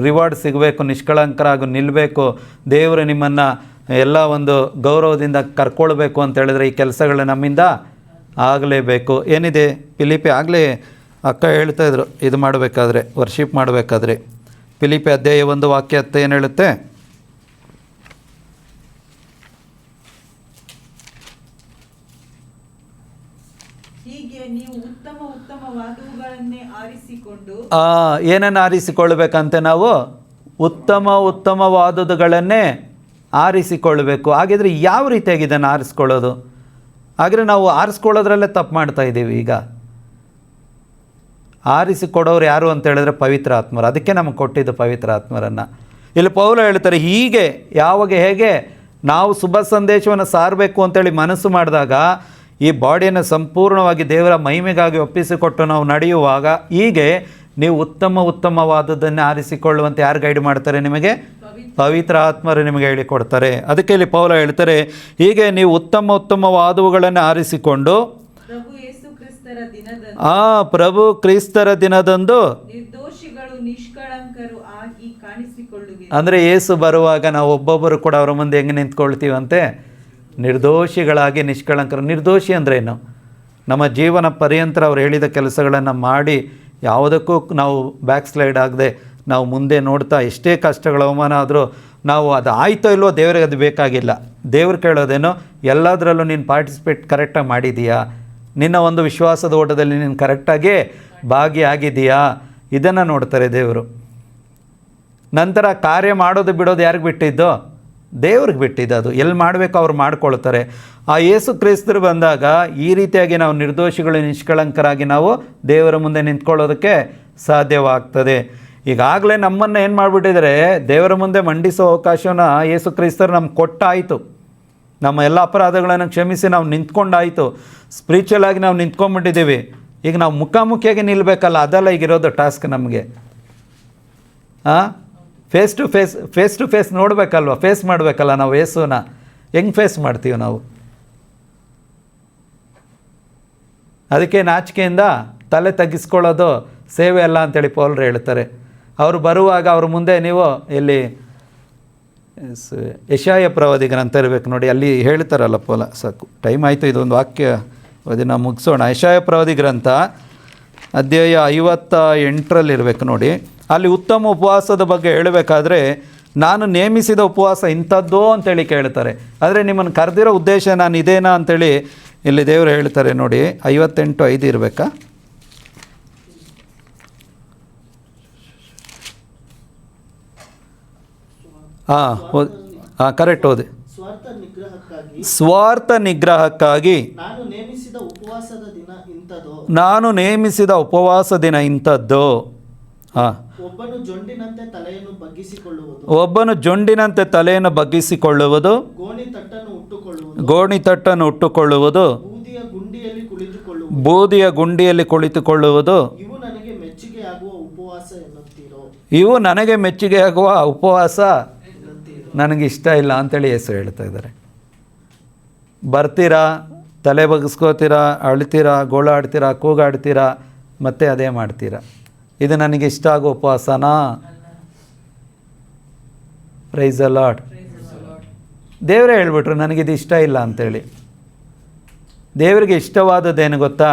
ರಿವಾರ್ಡ್ ಸಿಗಬೇಕು, ನಿಷ್ಕಳಂಕರಾಗಿ ನಿಲ್ಲಬೇಕು, ದೇವರು ನಿಮ್ಮನ್ನು ಎಲ್ಲ ಒಂದು ಗೌರವದಿಂದ ಕರ್ಕೊಳ್ಬೇಕು ಅಂತ ಹೇಳಿದ್ರೆ ಈ ಕೆಲಸಗಳು ನಮ್ಮಿಂದ ಆಗಲೇಬೇಕು. ಏನಿದೆ ಫಿಲಿಪ್ಪಿ, ಆಗಲೇ ಅಕ್ಕ ಹೇಳ್ತಾಯಿದ್ರು, ಇದು ಮಾಡಬೇಕಾದ್ರೆ, ವರ್ಷಿಪ್ ಮಾಡಬೇಕಾದ್ರೆ. ಫಿಲಿಪ್ಪಿ 1:10 ಏನು ಹೇಳುತ್ತೆ? ಏನನ್ನು ಆರಿಸಿಕೊಳ್ಬೇಕಂತೆ? ನಾವು ಉತ್ತಮವಾದುಗಳನ್ನೇ ಆರಿಸಿಕೊಳ್ಬೇಕು. ಹಾಗಿದ್ರೆ ಯಾವ ರೀತಿಯಾಗಿ ಇದನ್ನು ಆರಿಸ್ಕೊಳ್ಳೋದು? ಹಾಗಿದ್ರೆ ನಾವು ಆರಿಸ್ಕೊಳ್ಳೋದ್ರಲ್ಲೇ ತಪ್ಪು ಮಾಡ್ತಾಯಿದ್ದೀವಿ. ಈಗ ಆರಿಸಿಕೊಡೋರು ಯಾರು ಅಂತ ಹೇಳಿದ್ರೆ ಪವಿತ್ರ ಆತ್ಮರು. ಅದಕ್ಕೆ ನಮಗೆ ಕೊಟ್ಟಿದ್ದು ಪವಿತ್ರ ಆತ್ಮರನ್ನು. ಇಲ್ಲಿ ಪೌಲ ಹೇಳ್ತಾರೆ, ಹೀಗೆ ಯಾವಾಗ ಹೇಗೆ ನಾವು ಶುಭ ಸಂದೇಶವನ್ನು ಸಾರಬೇಕು ಅಂತೇಳಿ ಮನಸ್ಸು ಮಾಡಿದಾಗ, ಈ ಬಾಡಿಯನ್ನು ಸಂಪೂರ್ಣವಾಗಿ ದೇವರ ಮಹಿಮೆಗಾಗಿ ಒಪ್ಪಿಸಿಕೊಟ್ಟು ನಾವು ನಡೆಯುವಾಗ, ಹೀಗೆ ನೀವು ಉತ್ತಮವಾದದ್ದನ್ನೇ ಆರಿಸಿಕೊಳ್ಳುವಂತೆ ಯಾರು ಗೈಡ್ ಮಾಡ್ತಾರೆ ನಿಮಗೆ? ಪವಿತ್ರ ಆತ್ಮರು ನಿಮಗೆ ಹೇಳಿಕೊಡ್ತಾರೆ. ಅದಕ್ಕೆ ಇಲ್ಲಿ ಪೌಲ ಹೇಳ್ತಾರೆ, ಹೀಗೆ ನೀವು ಉತ್ತಮವಾದವುಗಳನ್ನು ಆರಿಸಿಕೊಂಡು ಪ್ರಭು ಕ್ರಿಸ್ತರ ದಿನದಂದು ಅಂದರೆ ಯೇಸು ಬರುವಾಗ ನಾವು ಒಬ್ಬೊಬ್ಬರು ಕೂಡ ಅವರ ಮುಂದೆ ಹೆಂಗೆ ನಿಂತ್ಕೊಳ್ತೀವಂತೆ? ನಿರ್ದೋಷಿಗಳಾಗಿ, ನಿಷ್ಕಳಂಕರು. ನಿರ್ದೋಷಿ ಅಂದರೆ ಏನು? ನಮ್ಮ ಜೀವನ ಪರ್ಯಂತರ ಅವ್ರು ಹೇಳಿದ ಕೆಲಸಗಳನ್ನು ಮಾಡಿ ಯಾವುದಕ್ಕೂ ನಾವು ಬ್ಯಾಕ್ ಸ್ಲೈಡ್ ಆಗದೆ ನಾವು ಮುಂದೆ ನೋಡ್ತಾ, ಎಷ್ಟೇ ಕಷ್ಟಗಳ ಅವಮಾನ ಆದರೂ ನಾವು ಅದು ಆಯ್ತೋ ಇಲ್ವೋ ದೇವರಿಗೆ ಅದು ಬೇಕಾಗಿಲ್ಲ. ದೇವ್ರು ಕೇಳೋದೇನೋ, ಎಲ್ಲದರಲ್ಲೂ ನೀನು ಪಾರ್ಟಿಸಿಪೇಟ್ ಕರೆಕ್ಟಾಗಿ ಮಾಡಿದೀಯಾ? ನಿನ್ನ ಒಂದು ವಿಶ್ವಾಸದ ಓಟದಲ್ಲಿ ನೀನು ಕರೆಕ್ಟಾಗಿ ಭಾಗಿಯಾಗಿದೆಯಾ? ಇದನ್ನು ನೋಡ್ತಾರೆ ದೇವರು. ನಂತರ ಕಾರ್ಯ ಮಾಡೋದು ಬಿಡೋದು ಯಾರಿಗೆ ಬಿಟ್ಟಿದ್ದೋ? ದೇವ್ರಿಗೆ ಬಿಟ್ಟಿದ್ದು. ಅದು ಎಲ್ಲಿ ಮಾಡಬೇಕು ಅವ್ರು ಮಾಡ್ಕೊಳ್ತಾರೆ. ಆ ಯೇಸು ಕ್ರಿಸ್ತರು ಬಂದಾಗ ಈ ರೀತಿಯಾಗಿ ನಾವು ನಿರ್ದೋಷಿಗಳು, ನಿಷ್ಕಳಂಕರಾಗಿ ನಾವು ದೇವರ ಮುಂದೆ ನಿಂತ್ಕೊಳ್ಳೋದಕ್ಕೆ ಸಾಧ್ಯವಾಗ್ತದೆ. ಈಗಾಗಲೇ ನಮ್ಮನ್ನು ಏನು ಮಾಡಿಬಿಟ್ಟಿದ್ದಾರೆ, ದೇವರ ಮುಂದೆ ಮಂಡಿಸೋ ಅವಕಾಶನ ಯೇಸು ಕ್ರಿಸ್ತರು ನಮ್ಗೆ ಕೊಟ್ಟಾಯಿತು. ನಮ್ಮ ಎಲ್ಲ ಅಪರಾಧಗಳನ್ನು ಕ್ಷಮಿಸಿ ನಾವು ನಿಂತ್ಕೊಂಡಾಯಿತು. ಸ್ಪಿರಿಚುವಲ್ ಆಗಿ ನಾವು ನಿಂತ್ಕೊಂಡ್ಬಿಟ್ಟಿದ್ದೀವಿ. ಈಗ ನಾವು ಮುಖಾಮುಖಿಯಾಗಿ ನಿಲ್ಲಬೇಕಲ್ಲ, ಅದೆಲ್ಲ ಈಗಿರೋದು ಟಾಸ್ಕ್ ನಮಗೆ. ಫೇಸ್ ಟು ಫೇಸ್ ನೋಡಬೇಕಲ್ವ, ಫೇಸ್ ಮಾಡಬೇಕಲ್ಲ ನಾವು. ಯೇಸುನ ಹೆಂಗೆ ಫೇಸ್ ಮಾಡ್ತೀವಿ ನಾವು? ಅದಕ್ಕೆ ನಾಚಿಕೆಯಿಂದ ತಲೆ ತಗ್ಗಿಸ್ಕೊಳ್ಳೋದು ಸೇವೆ ಅಲ್ಲ ಅಂತೇಳಿ ಪೌಲರು ಹೇಳ್ತಾರೆ. ಅವರು ಬರುವಾಗ ಅವ್ರ ಮುಂದೆ ನೀವು ಇಲ್ಲಿ ಯೆಶಾಯ ಪ್ರವಾದಿ ಗ್ರಂಥ ಇರಬೇಕು ನೋಡಿ, ಅಲ್ಲಿ ಹೇಳ್ತಾರಲ್ಲ ಪೌಲ. ಸಾಕು, ಟೈಮ್ ಆಯಿತು, ಇದೊಂದು ವಾಕ್ಯ ಅದನ್ನು ಮುಗಿಸೋಣ. ಯೆಶಾಯ ಪ್ರವಾದಿ ಗ್ರಂಥ ಅಧ್ಯಾಯ 58 ನೋಡಿ. ಅಲ್ಲಿ ಉತ್ತಮ ಉಪವಾಸದ ಬಗ್ಗೆ ಹೇಳಬೇಕಾದ್ರೆ, ನಾನು ನೇಮಿಸಿದ ಉಪವಾಸ ಇಂಥದ್ದೋ ಅಂತೇಳಿ ಕೇಳ್ತಾರೆ. ಆದರೆ ನಿಮ್ಮನ್ನು ಕರೆದಿರೋ ಉದ್ದೇಶ ನಾನು ಇದೇನಾ ಅಂತೇಳಿ ಇಲ್ಲಿ ದೇವರು ಹೇಳ್ತಾರೆ ನೋಡಿ, 58:5 ಇರಬೇಕಾ? ಕರೆಕ್ಟ್ ಓದಿ. ಸ್ವಾರ್ಥ ನಿಗ್ರಹಕ್ಕಾಗಿ ನಾನು ನೇಮಿಸಿದ ಉಪವಾಸ ದಿನ ಇಂಥದ್ದು. ಒಬ್ಬನು ಜೊಂಡಿನಂತೆ ತಲೆಯನ್ನು ಬಗ್ಗಿಸಿಕೊಳ್ಳುವುದು, ಗೋಣಿತಟ್ಟನ್ನು ಉಟ್ಟುಕೊಳ್ಳುವುದು, ಬೂದಿಯ ಗುಂಡಿಯಲ್ಲಿ ಕುಳಿತುಕೊಳ್ಳುವುದು ಇವು ನನಗೆ ಮೆಚ್ಚುಗೆಯಾಗುವ ಉಪವಾಸ ನನಗಿಷ್ಟ ಇಲ್ಲ ಅಂತೇಳಿ ಯೇಸು ಹೇಳ್ತಾ ಇದ್ದಾರೆ. ಬರ್ತೀರಾ, ತಲೆ ಬಗ್ಗಿಸ್ಕೋತೀರಾ, ಅಳ್ತೀರಾ, ಗೋಳಾಡ್ತೀರಾ, ಕೂಗಾಡ್ತೀರಾ, ಮತ್ತೆ ಅದೇ ಮಾಡ್ತೀರಾ. ಇದು ನನಗೆ ಇಷ್ಟ ಆಗೋ ಉಪವಾಸನಾ? Price the lord. ದೇವರೇ ಹೇಳ್ಬಿಟ್ರು ನನಗಿದು ಇಷ್ಟ ಇಲ್ಲ ಅಂಥೇಳಿ. ದೇವರಿಗೆ ಇಷ್ಟವಾದದ್ದೇನು ಗೊತ್ತಾ?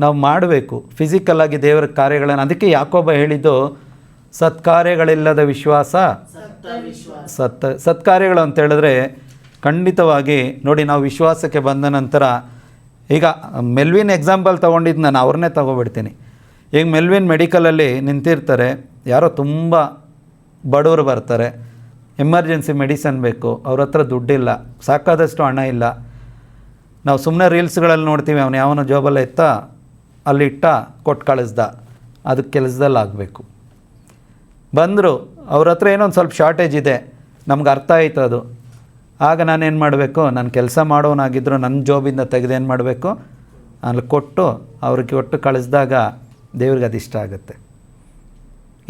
ನಾವು ಮಾಡಬೇಕು ಫಿಸಿಕಲ್ಲಾಗಿ ದೇವರ ಕಾರ್ಯಗಳನ್ನು. ಅದಕ್ಕೆ ಯಾಕೋಬ ಹೇಳಿದ್ದು ಸತ್ಕಾರ್ಯಗಳಿಲ್ಲದ ವಿಶ್ವಾಸ ಸತ್ಕಾರ್ಯಗಳು ಅಂತ ಹೇಳಿದ್ರೆ ಖಂಡಿತವಾಗಿ ನೋಡಿ, ನಾವು ವಿಶ್ವಾಸಕ್ಕೆ ಬಂದ ನಂತರ, ಈಗ ಮೆಲ್ವಿನ್ ಎಕ್ಸಾಂಪಲ್ ತೊಗೊಂಡಿದ್ದು ನಾನು ಅವ್ರನ್ನೇ ತೊಗೊಬಿಡ್ತೀನಿ. ಈಗ ಮೆಲ್ವಿನ್ ಮೆಡಿಕಲಲ್ಲಿ ನಿಂತಿರ್ತಾರೆ, ಯಾರೋ ತುಂಬ ಬಡವರು ಬರ್ತಾರೆ, ಎಮರ್ಜೆನ್ಸಿ ಮೆಡಿಸನ್ ಬೇಕು, ಅವ್ರ ಹತ್ರ ದುಡ್ಡಿಲ್ಲ, ಸಾಕಾದಷ್ಟು ಹಣ ಇಲ್ಲ. ನಾವು ಸುಮ್ಮನೆ ರೀಲ್ಸ್ಗಳಲ್ಲಿ ನೋಡ್ತೀವಿ, ಅವನು ಯಾವನೋ ಜಾಬಲ್ಲ ಎತ್ತ ಅಲ್ಲಿಟ್ಟ ಕೊಟ್ಟು ಕಳಿಸ್ದ, ಅದಕ್ಕೆ ಕೆಲಸದಲ್ಲಿ ಆಗಬೇಕು. ಬಂದರು, ಅವ್ರ ಹತ್ರ ಏನೋ ಒಂದು ಸ್ವಲ್ಪ ಶಾರ್ಟೇಜ್ ಇದೆ, ನಮ್ಗೆ ಅರ್ಥ ಆಯಿತು ಅದು. ಆಗ ನಾನೇನು ಮಾಡಬೇಕು? ನಾನು ಕೆಲಸ ಮಾಡೋನಾಗಿದ್ದರೂ ನನ್ನ ಜಾಬಿಂದ ತೆಗೆದು ಏನು ಮಾಡಬೇಕು? ಅಲ್ಲಿ ಕೊಟ್ಟು ಅವ್ರಿಗೆ ಕೊಟ್ಟು ಕಳಿಸಿದಾಗ ದೇವ್ರಿಗೆ ಅದು ಇಷ್ಟ ಆಗುತ್ತೆ.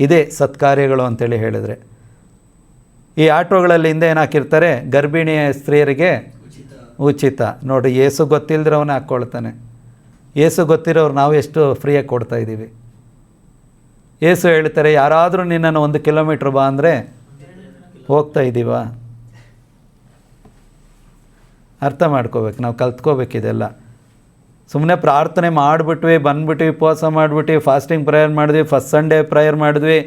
ಇದೇ ಸತ್ಕಾರ್ಯಗಳು ಅಂತೇಳಿ ಹೇಳಿದರೆ. ಈ ಆಟೋಗಳಲ್ಲಿ ಹಿಂದೆ ಏನು ಹಾಕಿರ್ತಾರೆ? ಗರ್ಭಿಣಿಯ ಸ್ತ್ರೀಯರಿಗೆ ಉಚಿತ. ನೋಡಿ, ಏಸು ಗೊತ್ತಿಲ್ಲದ್ರೆ ಅವನೇ ಹಾಕ್ಕೊಳ್ತಾನೆ. ಏಸು ಗೊತ್ತಿರೋರು ನಾವು ಎಷ್ಟು ಫ್ರೀಯಾಗಿ ಕೊಡ್ತಾಯಿದ್ದೀವಿ. ಏಸು ಹೇಳ್ತಾರೆ, ಯಾರಾದರೂ ನಿನ್ನನ್ನು 1 ಕಿಲೋಮೀಟ್ರ್ ಬಾ ಅಂದರೆ ಹೋಗ್ತಾ ಇದ್ದೀವ? ಅರ್ಥ ಮಾಡ್ಕೋಬೇಕು, ನಾವು ಕಲ್ತ್ಕೋಬೇಕಿದೆಲ್ಲ. ಸುಮ್ಮನೆ ಪ್ರಾರ್ಥನೆ ಮಾಡಿಬಿಟ್ವಿ, ಬಂದುಬಿಟ್ವಿ, ಉಪವಾಸ ಮಾಡಿಬಿಟ್ವಿ, ಫಾಸ್ಟಿಂಗ್ ಪ್ರೇಯರ್ ಮಾಡಿದ್ವಿ, ಫಸ್ಟ್ ಸಂಡೇ ಪ್ರೇಯರ್ ಮಾಡಿದ್ವಿ,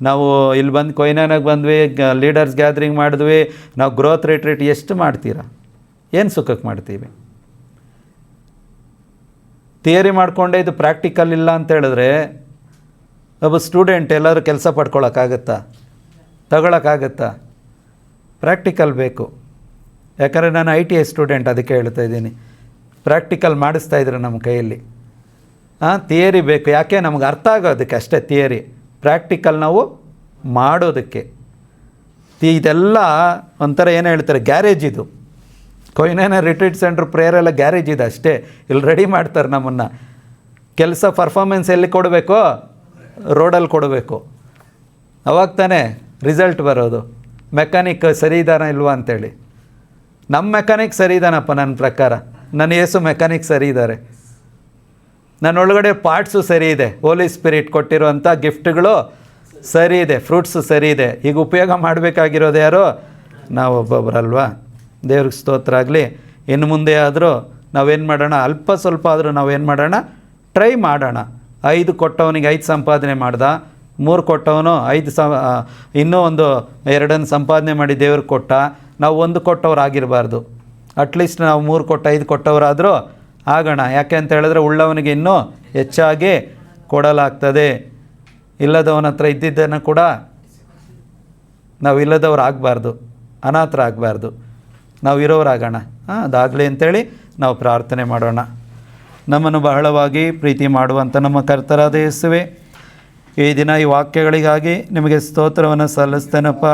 ನಾವು ಇಲ್ಲಿ ಬಂದು ಕೊಯ್ನಾನಾಗ ಬಂದ್ವಿ, ಲೀಡರ್ಸ್ ಗ್ಯಾದ್ರಿಂಗ್ ಮಾಡಿದ್ವಿ, ನಾವು ಗ್ರೋತ್ ರಿಟ್ರೀಟ್ ಎಷ್ಟು ಮಾಡ್ತೀರಾ? ಏನು ಸುಖಕ್ಕೆ ಮಾಡ್ತೀವಿ? ಥಿಯರಿ ಮಾಡಿಕೊಂಡೇ ಇದು ಪ್ರಾಕ್ಟಿಕಲ್ ಇಲ್ಲ ಅಂತ ಹೇಳಿದ್ರೆ ಒಬ್ಬ ಸ್ಟೂಡೆಂಟ್ ಎಲ್ಲರೂ ಕೆಲಸ ಪಡ್ಕೊಳ್ಳೋಕ್ಕಾಗತ್ತಾ? ತಗೊಳಕ್ಕಾಗತ್ತಾ? ಪ್ರಾಕ್ಟಿಕಲ್ ಬೇಕು. ಯಾಕಂದರೆ ನಾನು ITI ಸ್ಟೂಡೆಂಟ್, ಅದಕ್ಕೆ ಹೇಳ್ತಾ ಇದ್ದೀನಿ. ಪ್ರಾಕ್ಟಿಕಲ್ ಮಾಡಿಸ್ತಾಯಿದ್ರು ನಮ್ಮ ಕೈಯಲ್ಲಿ. ಥಿಯರಿ ಬೇಕು, ಯಾಕೆ? ನಮ್ಗೆ ಅರ್ಥ ಆಗೋದಕ್ಕೆ ಅಷ್ಟೇ ಥಿಯರಿ. ಪ್ರಾಕ್ಟಿಕಲ್ ನಾವು ಮಾಡೋದಕ್ಕೆ. ಇದೆಲ್ಲ ಒಂಥರ ಏನು ಹೇಳ್ತಾರೆ, ಗ್ಯಾರೇಜ್ ಇದು. ಕೊಯ್ನೇನ ರಿಟ್ರೀಟ್ ಸೆಂಟ್ರ್ ಪ್ರೇಯರೆಲ್ಲ ಗ್ಯಾರೇಜ್ ಇದೆ ಅಷ್ಟೇ. ಇಲ್ಲಿ ರೆಡಿ ಮಾಡ್ತಾರೆ ನಮ್ಮನ್ನು. ಕೆಲಸ ಪರ್ಫಾರ್ಮೆನ್ಸ್ ಎಲ್ಲಿ ಕೊಡಬೇಕು? ರೋಡಲ್ಲಿ ಕೊಡಬೇಕು. ಅವಾಗ ತಾನೇ ರಿಸಲ್ಟ್ ಬರೋದು. ಮೆಕ್ಯಾನಿಕ್ ಸರಿ ಇದ್ದಾನ ಇಲ್ವಾ ಅಂತೇಳಿ. ನಮ್ಮ ಮೆಕ್ಯಾನಿಕ್ ಸರಿ ಇದ್ದಾನಪ್ಪ, ನನ್ನ ಪ್ರಕಾರ. ನನ್ನ ಯೇಸು ಮೆಕ್ಯಾನಿಕ್ ಸರಿ ಇದ್ದಾರೆ. ನನ್ನೊಳಗಡೆ ಪಾರ್ಟ್ಸು ಸರಿ ಇದೆ, ಹೋಲಿ ಸ್ಪಿರಿಟ್ ಕೊಟ್ಟಿರುವಂಥ ಗಿಫ್ಟ್ಗಳು ಸರಿ ಇದೆ, ಫ್ರೂಟ್ಸು ಸರಿ ಇದೆ. ಈಗ ಉಪಯೋಗ ಮಾಡಬೇಕಾಗಿರೋದು ಯಾರು? ನಾವು ಒಬ್ಬೊಬ್ಬರಲ್ವಾ? ದೇವ್ರಿಗೆ ಸ್ತೋತ್ರ ಆಗಲಿ. ಇನ್ನು ಮುಂದೆ ಆದರೂ ನಾವೇನು ಮಾಡೋಣ? ಅಲ್ಪ ಸ್ವಲ್ಪ ಆದರೂ ನಾವೇನು ಮಾಡೋಣ? ಟ್ರೈ ಮಾಡೋಣ. 5 ಕೊಟ್ಟವನಿಗೆ 5 ಸಂಪಾದನೆ ಮಾಡ್ದ, 3 ಕೊಟ್ಟವನು 5 ಇನ್ನೂ ಒಂದು 2 ಸಂಪಾದನೆ ಮಾಡಿ ದೇವ್ರಿಗೆ ಕೊಟ್ಟ. ನಾವು 1 ಕೊಟ್ಟವ್ರು ಆಗಿರಬಾರ್ದು. ಅಟ್ಲೀಸ್ಟ್ ನಾವು 3 ಕೊಟ್ಟು 5 ಕೊಟ್ಟವರಾದರೂ ಆಗೋಣ. ಯಾಕೆ ಅಂತ ಹೇಳಿದ್ರೆ ಉಳ್ಳವನಿಗೆ ಇನ್ನೂ ಹೆಚ್ಚಾಗಿ ಕೊಡಲಾಗ್ತದೆ. ಇಲ್ಲದವನ ಹತ್ರ ಇದ್ದಿದ್ದನ್ನು ಕೂಡ ನಾವು ಇಲ್ಲದವ್ರು ಆಗಬಾರ್ದು, ಅನಾಥರಾಗಬಾರ್ದು, ನಾವು ಇರೋರಾಗೋಣ. ಅದಾಗಲಿ ಅಂಥೇಳಿ ನಾವು ಪ್ರಾರ್ಥನೆ ಮಾಡೋಣ. ನಮ್ಮನ್ನು ಬಹಳವಾಗಿ ಪ್ರೀತಿ ಮಾಡುವಂಥ ನಮ್ಮ ಕರ್ತರಾದ ಯೇಸುವೆ, ಈ ದಿನ ಈ ವಾಕ್ಯಗಳಿಗಾಗಿ ನಿಮಗೆ ಸ್ತೋತ್ರವನ್ನು ಸಲ್ಲಿಸ್ತೇನಪ್ಪ.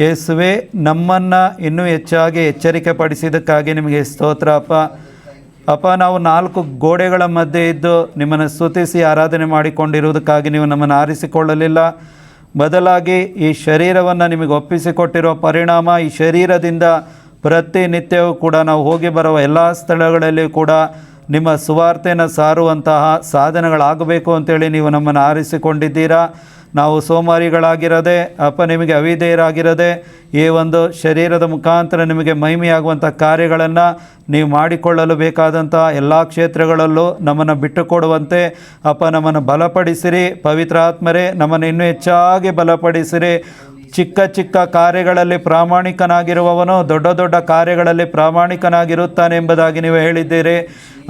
ಯೇಸುವೆ, ನಮ್ಮನ್ನು ಇನ್ನೂ ಹೆಚ್ಚಾಗಿ ಎಚ್ಚರಿಕೆ ಪಡಿಸಿದ್ದಕ್ಕಾಗಿ ನಿಮಗೆ ಸ್ತೋತ್ರ ಅಪ್ಪ. ಅಪ್ಪ, ನಾವು 4 ಗೋಡೆಗಳ ಮಧ್ಯೆ ಇದ್ದು ನಿಮ್ಮನ್ನು ಸ್ತುತಿಸಿ ಆರಾಧನೆ ಮಾಡಿಕೊಂಡಿರುವುದಕ್ಕಾಗಿ ನೀವು ನಮ್ಮನ್ನು ಆರಿಸಿಕೊಳ್ಳಲಿಲ್ಲ. ಬದಲಾಗಿ ಈ ಶರೀರವನ್ನು ನಿಮಗೆ ಒಪ್ಪಿಸಿಕೊಟ್ಟಿರೋ ಪರಿಣಾಮ ಈ ಶರೀರದಿಂದ ಪ್ರತಿನಿತ್ಯವೂ ಕೂಡ ನಾವು ಹೋಗಿ ಬರುವ ಎಲ್ಲ ಸ್ಥಳಗಳಲ್ಲಿ ಕೂಡ ನಿಮ್ಮ ಸುವಾರ್ತೆಯನ್ನು ಸಾರುವಂತಹ ಸಾಧನಗಳಾಗಬೇಕು ಅಂತೇಳಿ ನೀವು ನಮ್ಮನ್ನು ಆರಿಸಿಕೊಂಡಿದ್ದೀರಾ. ನಾವು ಸೋಮಾರಿಗಳಾಗಿರದೆ ಅಪ್ಪ, ನಿಮಗೆ ಅವಿಧೇಯರಾಗಿರದೆ ಈ ಒಂದು ಶರೀರದ ಮುಖಾಂತರ ನಿಮಗೆ ಮಹಿಮೆಯಾಗುವಂಥ ಕಾರ್ಯಗಳನ್ನು ನೀವು ಮಾಡಿಕೊಳ್ಳಲು ಬೇಕಾದಂಥ ಎಲ್ಲ ಕ್ಷೇತ್ರಗಳಲ್ಲೂ ನಮ್ಮನ್ನು ಬಿಟ್ಟುಕೊಡುವಂತೆ ಅಪ್ಪ ನಮ್ಮನ್ನು ಬಲಪಡಿಸಿರಿ. ಪವಿತ್ರಾತ್ಮರೇ, ನಮ್ಮನ್ನು ಇನ್ನೂ ಹೆಚ್ಚಾಗಿ ಬಲಪಡಿಸಿರಿ. ಚಿಕ್ಕ ಚಿಕ್ಕ ಕಾರ್ಯಗಳಲ್ಲಿ ಪ್ರಾಮಾಣಿಕನಾಗಿರುವವನು ದೊಡ್ಡ ದೊಡ್ಡ ಕಾರ್ಯಗಳಲ್ಲಿ ಪ್ರಾಮಾಣಿಕನಾಗಿರುತ್ತಾನೆ ಎಂಬುದಾಗಿ ನೀವು ಹೇಳಿದ್ದೀರಿ.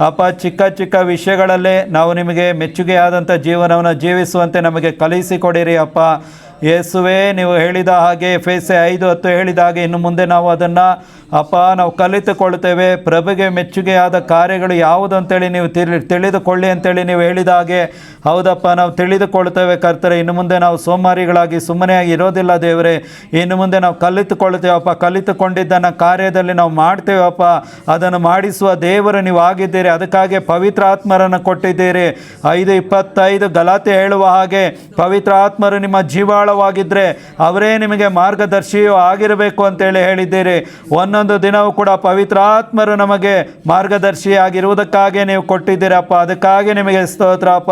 ಅಪ್ಪ, ಚಿಕ್ಕ ಚಿಕ್ಕ ವಿಷಯಗಳಲ್ಲೇ ನಾವು ನಿಮಗೆ ಮೆಚ್ಚುಗೆಯಾದಂಥ ಜೀವನವನ್ನು ಜೀವಿಸುವಂತೆ ನಮಗೆ ಕಲಿಸಿಕೊಡಿರಿ ಅಪ್ಪ. ಯೇಸುವೇ, ನೀವು ಹೇಳಿದ ಹಾಗೆ ಎಫೆಸೆ 5:10 ಹೇಳಿದ ಹಾಗೆ ಇನ್ನು ಮುಂದೆ ನಾವು ಅದನ್ನು ಅಪ್ಪ ನಾವು ಕಲಿತುಕೊಳ್ತೇವೆ. ಪ್ರಭುಗೆ ಮೆಚ್ಚುಗೆಯಾದ ಕಾರ್ಯಗಳು ಯಾವುದು ಅಂತೇಳಿ ನೀವು ತಿಳಿದುಕೊಳ್ಳಿ ಅಂತೇಳಿ ನೀವು ಹೇಳಿದ ಹಾಗೆ ಹೌದಪ್ಪ, ನಾವು ತಿಳಿದುಕೊಳ್ತೇವೆ ಕರ್ತರೆ. ಇನ್ನು ಮುಂದೆ ನಾವು ಸೋಮಾರಿಗಳಾಗಿ ಸುಮ್ಮನೆ ಆಗಿ ಇರೋದಿಲ್ಲ ದೇವರೇ. ಇನ್ನು ಮುಂದೆ ನಾವು ಕಲಿತುಕೊಳ್ತೇವಪ್ಪ. ಕಲಿತುಕೊಂಡಿದ್ದನ್ನು ಕಾರ್ಯದಲ್ಲಿ ನಾವು ಮಾಡ್ತೇವಪ್ಪ. ಅದನ್ನು ಮಾಡಿಸುವ ದೇವರು ನೀವು ಆಗಿದ್ದೀರಿ. ಅದಕ್ಕಾಗಿ ಪವಿತ್ರ ಆತ್ಮರನ್ನು ಕೊಟ್ಟಿದ್ದೀರಿ. 5:25 ಗಲಾತೆ ಹೇಳುವ ಹಾಗೆ ಪವಿತ್ರ ಆತ್ಮರು ನಿಮ್ಮ ಜೀವಾಳವಾಗಿದ್ದರೆ ಅವರೇ ನಿಮಗೆ ಮಾರ್ಗದರ್ಶಿಯೂ ಆಗಿರಬೇಕು ಅಂತೇಳಿ ಹೇಳಿದ್ದೀರಿ. ಒಂದೊಂದು ದಿನವೂ ಕೂಡ ಪವಿತ್ರಾತ್ಮರು ನಮಗೆ ಮಾರ್ಗದರ್ಶಿಯಾಗಿರುವುದಕ್ಕಾಗಿ ನೀವು ಕೊಟ್ಟಿದ್ದೀರಪ್ಪ. ಅದಕ್ಕಾಗಿ ನಿಮಗೆ ಸ್ತೋತ್ರಪ್ಪ.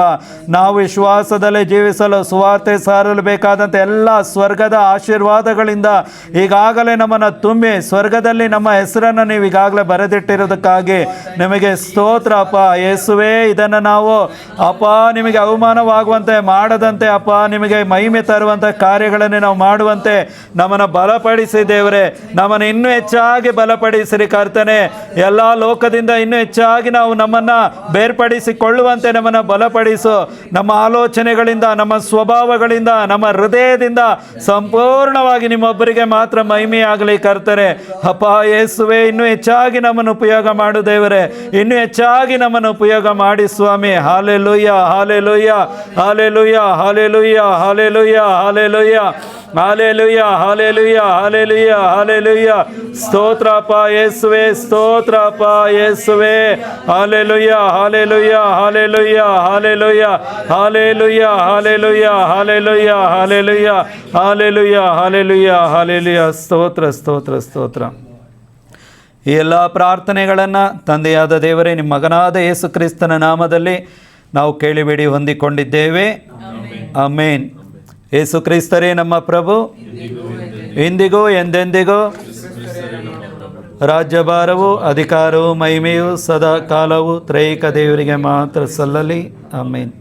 ನಾವು ವಿಶ್ವಾಸದಲ್ಲಿ ಜೀವಿಸಲು ಸುವಾರ್ತೆ ಸಾರಲು ಬೇಕಾದಂಥ ಎಲ್ಲ ಸ್ವರ್ಗದ ಆಶೀರ್ವಾದಗಳಿಂದ ಈಗಾಗಲೇ ನಮ್ಮನ್ನು ತುಂಬಿ ಸ್ವರ್ಗದಲ್ಲಿ ನಮ್ಮ ಹೆಸರನ್ನು ನೀವು ಈಗಾಗಲೇ ಬರೆದಿಟ್ಟಿರೋದಕ್ಕಾಗಿ ನಿಮಗೆ ಸ್ತೋತ್ರಪ್ಪ. ಯೇಸುವೇ, ಇದನ್ನು ನಾವು ಅಪ್ಪ ನಿಮಗೆ ಅವಮಾನವಾಗುವಂತೆ ಮಾಡದಂತೆ ಅಪ್ಪ, ನಿಮಗೆ ಮಹಿಮೆ ತರುವಂಥ ಕಾರ್ಯಗಳನ್ನು ನಾವು ಮಾಡುವಂತೆ ನಮ್ಮನ್ನು ಬಲಪಡಿಸಿ ದೇವರೇ. ನಮ್ಮನ್ನು ಇನ್ನೂ ಹೆಚ್ಚಾಗಿ ಬಲಪಡಿಸಿರಿ ಕರ್ತನೆ. ಎಲ್ಲ ಲೋಕದಿಂದ ಇನ್ನೂ ಹೆಚ್ಚಾಗಿ ನಾವು ನಮ್ಮನ್ನು ಬೇರ್ಪಡಿಸಿಕೊಳ್ಳುವಂತೆ ನಮ್ಮನ್ನು ಬಲಪಡಿಸು. ನಮ್ಮ ಆಲೋಚನೆಗಳಿಂದ, ನಮ್ಮ ಸ್ವಭಾವಗಳಿಂದ, ನಮ್ಮ ಹೃದಯದಿಂದ ಸಂಪೂರ್ಣವಾಗಿ ನಿಮ್ಮೊಬ್ಬರಿಗೆ ಮಾತ್ರ ಮಹಿಮೆಯಾಗಲಿ ಕರ್ತನೆ. ಅಪ್ಪ ಯೇಸುವೆ, ಇನ್ನೂ ಹೆಚ್ಚಾಗಿ ನಮ್ಮನ್ನು ಉಪಯೋಗ ಮಾಡು ದೇವರೇ. ಇನ್ನೂ ಹೆಚ್ಚಾಗಿ ನಮ್ಮನ್ನು ಉಪಯೋಗ ಮಾಡಿ ಸ್ವಾಮಿ. Hallelujah, hallelujah, hallelujah, hallelujah, hallelujah, hallelujah, hallelujah, hallelujah, hallelujah, hallelujah. ಸ್ತೋತ್ರಪ್ಪ ಯೇಸುವೆ, ಸ್ತೋತ್ರಪ್ಪ ಯೇಸುವೆ. Hallelujah, hallelujah, hallelujah, hallelujah, hallelujah, hallelujah, hallelujah, hallelujah, hallelujah, hallelujah, hallelujah. ಸ್ತೋತ್ರ, ಸ್ತೋತ್ರ, ಸ್ತೋತ್ರ. ಈ ಎಲ್ಲ ಪ್ರಾರ್ಥನೆಗಳನ್ನು ತಂದೆಯಾದ ದೇವರೇ, ನಿಮ್ಮ ಮಗನಾದ ಯೇಸು ಕ್ರಿಸ್ತನ ನಾಮದಲ್ಲಿ ನಾವು ಕೇಳಿಬೇಡಿ ಹೊಂದಿಕೊಂಡಿದ್ದೇವೆ. ಆಮೇನ್. ಯೇಸು ಕ್ರಿಸ್ತರೇ ನಮ್ಮ ಪ್ರಭು, ಇಂದಿಗೂ ಎಂದೆಂದಿಗೂ ರಾಜ್ಯಭಾರವು, ಅಧಿಕಾರವು, ಮಹಿಮೆಯು ಸದಾ ಕಾಲವು ತ್ರೈಕ ದೇವರಿಗೆ ಮಾತ್ರ ಸಲ್ಲಲಿ. ಆಮೇನ್.